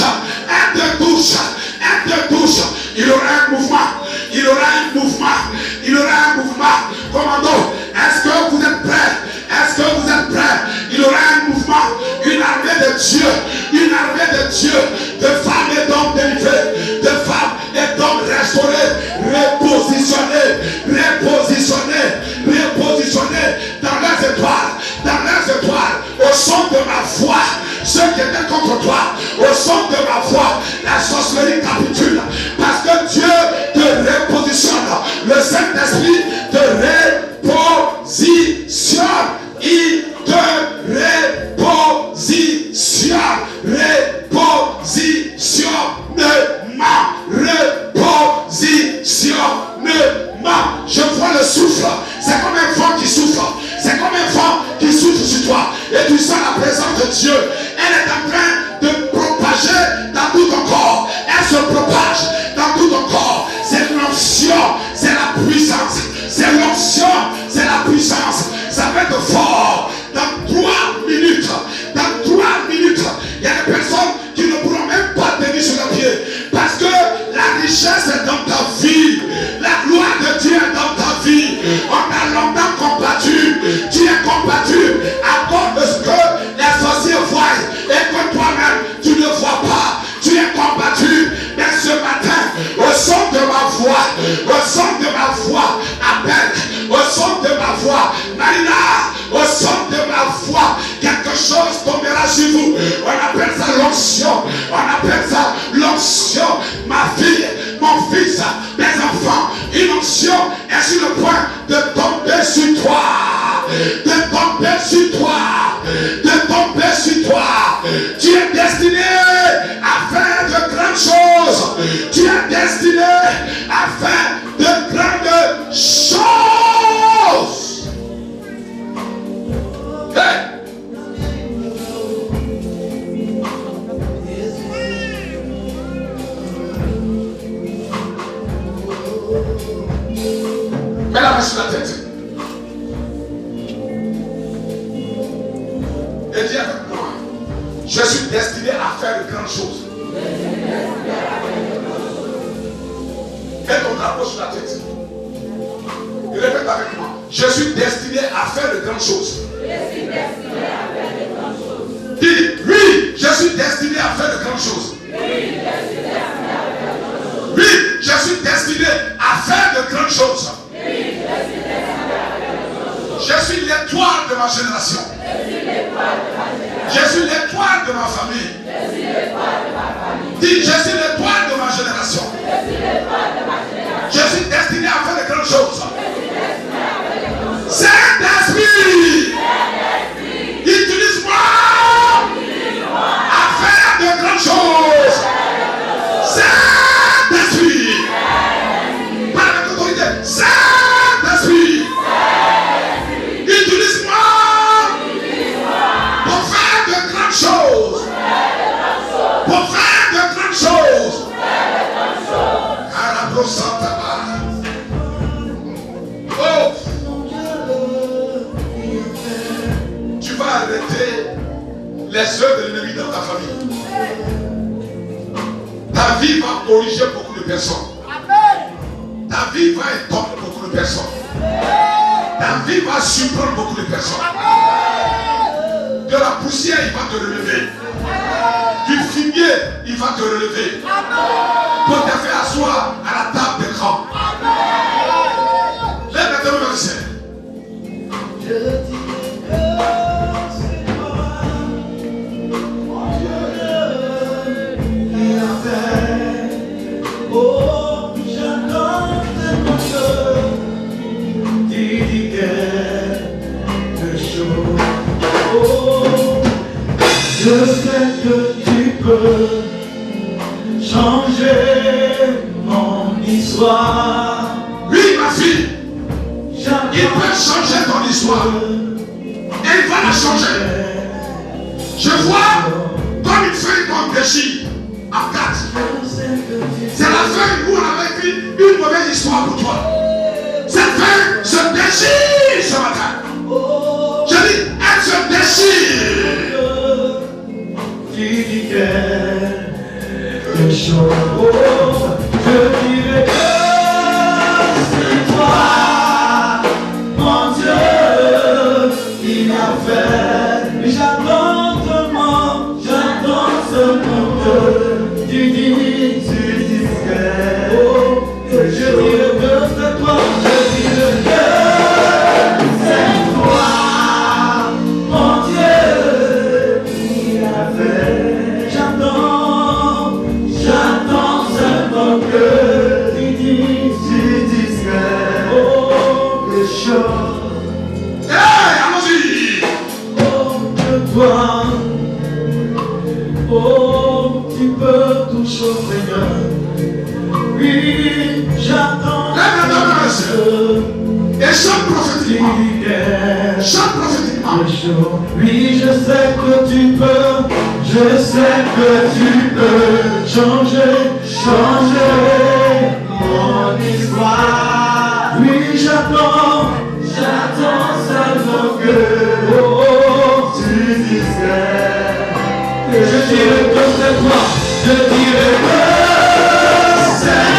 La richesse est dans ta vie. La gloire de Dieu est dans ta vie. On t'a longtemps combattu. Tu es combattu à cause de ce que les sorciers voient et que toi-même tu ne vois pas. Tu es combattu. Mais ce matin, au son de ma voix, appelle. Au son de ma voix, Marina, au son de ma voix, quelque chose tombera sur vous. On appelle ça l'onction. On appelle ça l'onction. Ma fille, mon fils, mes enfants, une onction est sur le point de tomber sur toi. De tomber sur toi. De tomber sur toi. Tu es destiné à faire de grandes choses. Tu es destiné à faire de grandes choses. Hey! Mets la main sur la tête. Et dis avec moi, je suis destiné à faire de grandes choses. Mets ton drapeau sur la tête. Et répète avec moi, je suis destiné à faire de grandes choses. Dis, oui, je suis destiné à faire de grandes choses. Oui, je suis destiné à faire de grandes choses. Je suis l'étoile de ma génération. Je suis l'étoile de ma famille. Dis, je suis l'étoile de ma génération. Je suis destiné à faire de grandes choses. Saint-Esprit, utilise-moi à faire de grandes choses. Saint-Esprit, parle avec autorité. Saint-Esprit, utilise-moi pour faire de grandes choses. Pour faire de grandes choses. Arabo Santa Maria. Oh! Tu vas arrêter les œuvres de l'ennemi dans ta famille. Ta vie va corriger beaucoup de personnes. Ta vie va étendre beaucoup de personnes. Ta vie va surprendre beaucoup de personnes. De la poussière, il va te relever. Du fumier, il va te relever. Pour te faire asseoir à la table d'écran. Lève maintenant le verset. Je dirai que c'est toi, mon Dieu, qui a fait. Oh, j'attends tellement que tu dis quelque chose. Oh, je sais que tu peux changer mon histoire. Oui, ma fille. Il peut changer ton histoire. Et il va la changer. Je vois comme une feuille qu'on déchire en quatre. C'est la feuille où on avait écrit une mauvaise histoire pour toi. Cette feuille se déchire ce matin. Je dis, elle se déchire. Tu dis quelque chose. Je dirais que c'est toi, mon Dieu, qui m'a fait. Mais j'attends seulement que tu dis que je dirais que c'est toi, je dirais que c'est toi, mon Dieu, qui m'a fait. J'attends seulement que tu dises quelque chose. Hey, allons-y. Oh, que toi, oh, tu peux tout changer. Oui, j'attends. Et chante prophétiquement. Chante prophétiquement. Oui, je sais que tu peux. Je sais que tu peux changer mon histoire. Oui, j'attends seulement que tu dises que je dirais que c'est toi, je dirais que c'est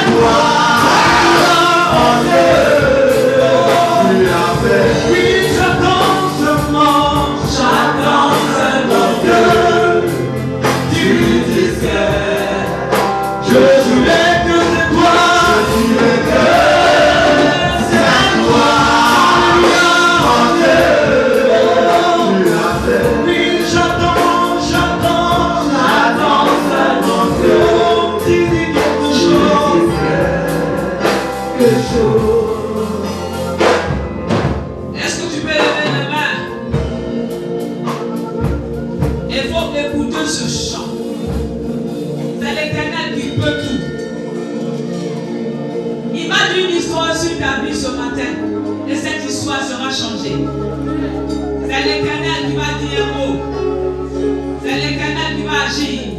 sur ta vie ce matin et cette histoire sera changée. C'est l'Éternel qui va dire un mot. C'est l'Éternel qui va agir.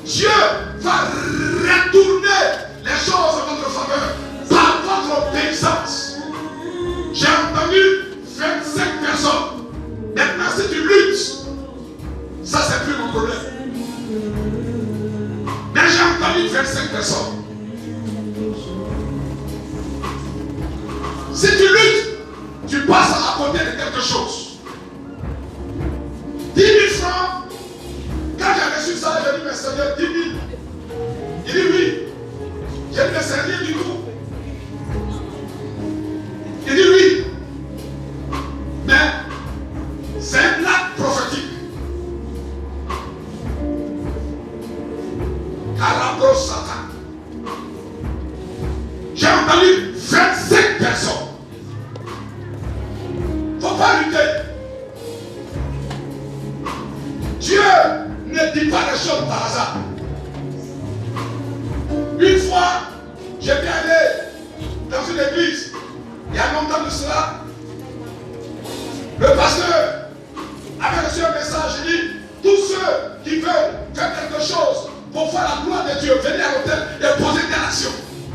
Dieu va retourner les choses en votre faveur par votre obéissance. J'ai entendu 25 personnes. Maintenant, si tu luttes, ça c'est plus mon problème. Mais j'ai entendu 25 personnes. Si tu luttes, tu passes à côté de quelque chose. 10 000 francs. Quand j'ai reçu ça, j'ai dit, mais Seigneur, 10 000. Il dit oui. J'ai dit, mais c'est rien du tout. Il dit oui. Mais c'est un acte prophétique. Carabro Satan. J'ai entendu 25 personnes. Il ne faut pas lutter. Dieu ne dit pas les choses par hasard.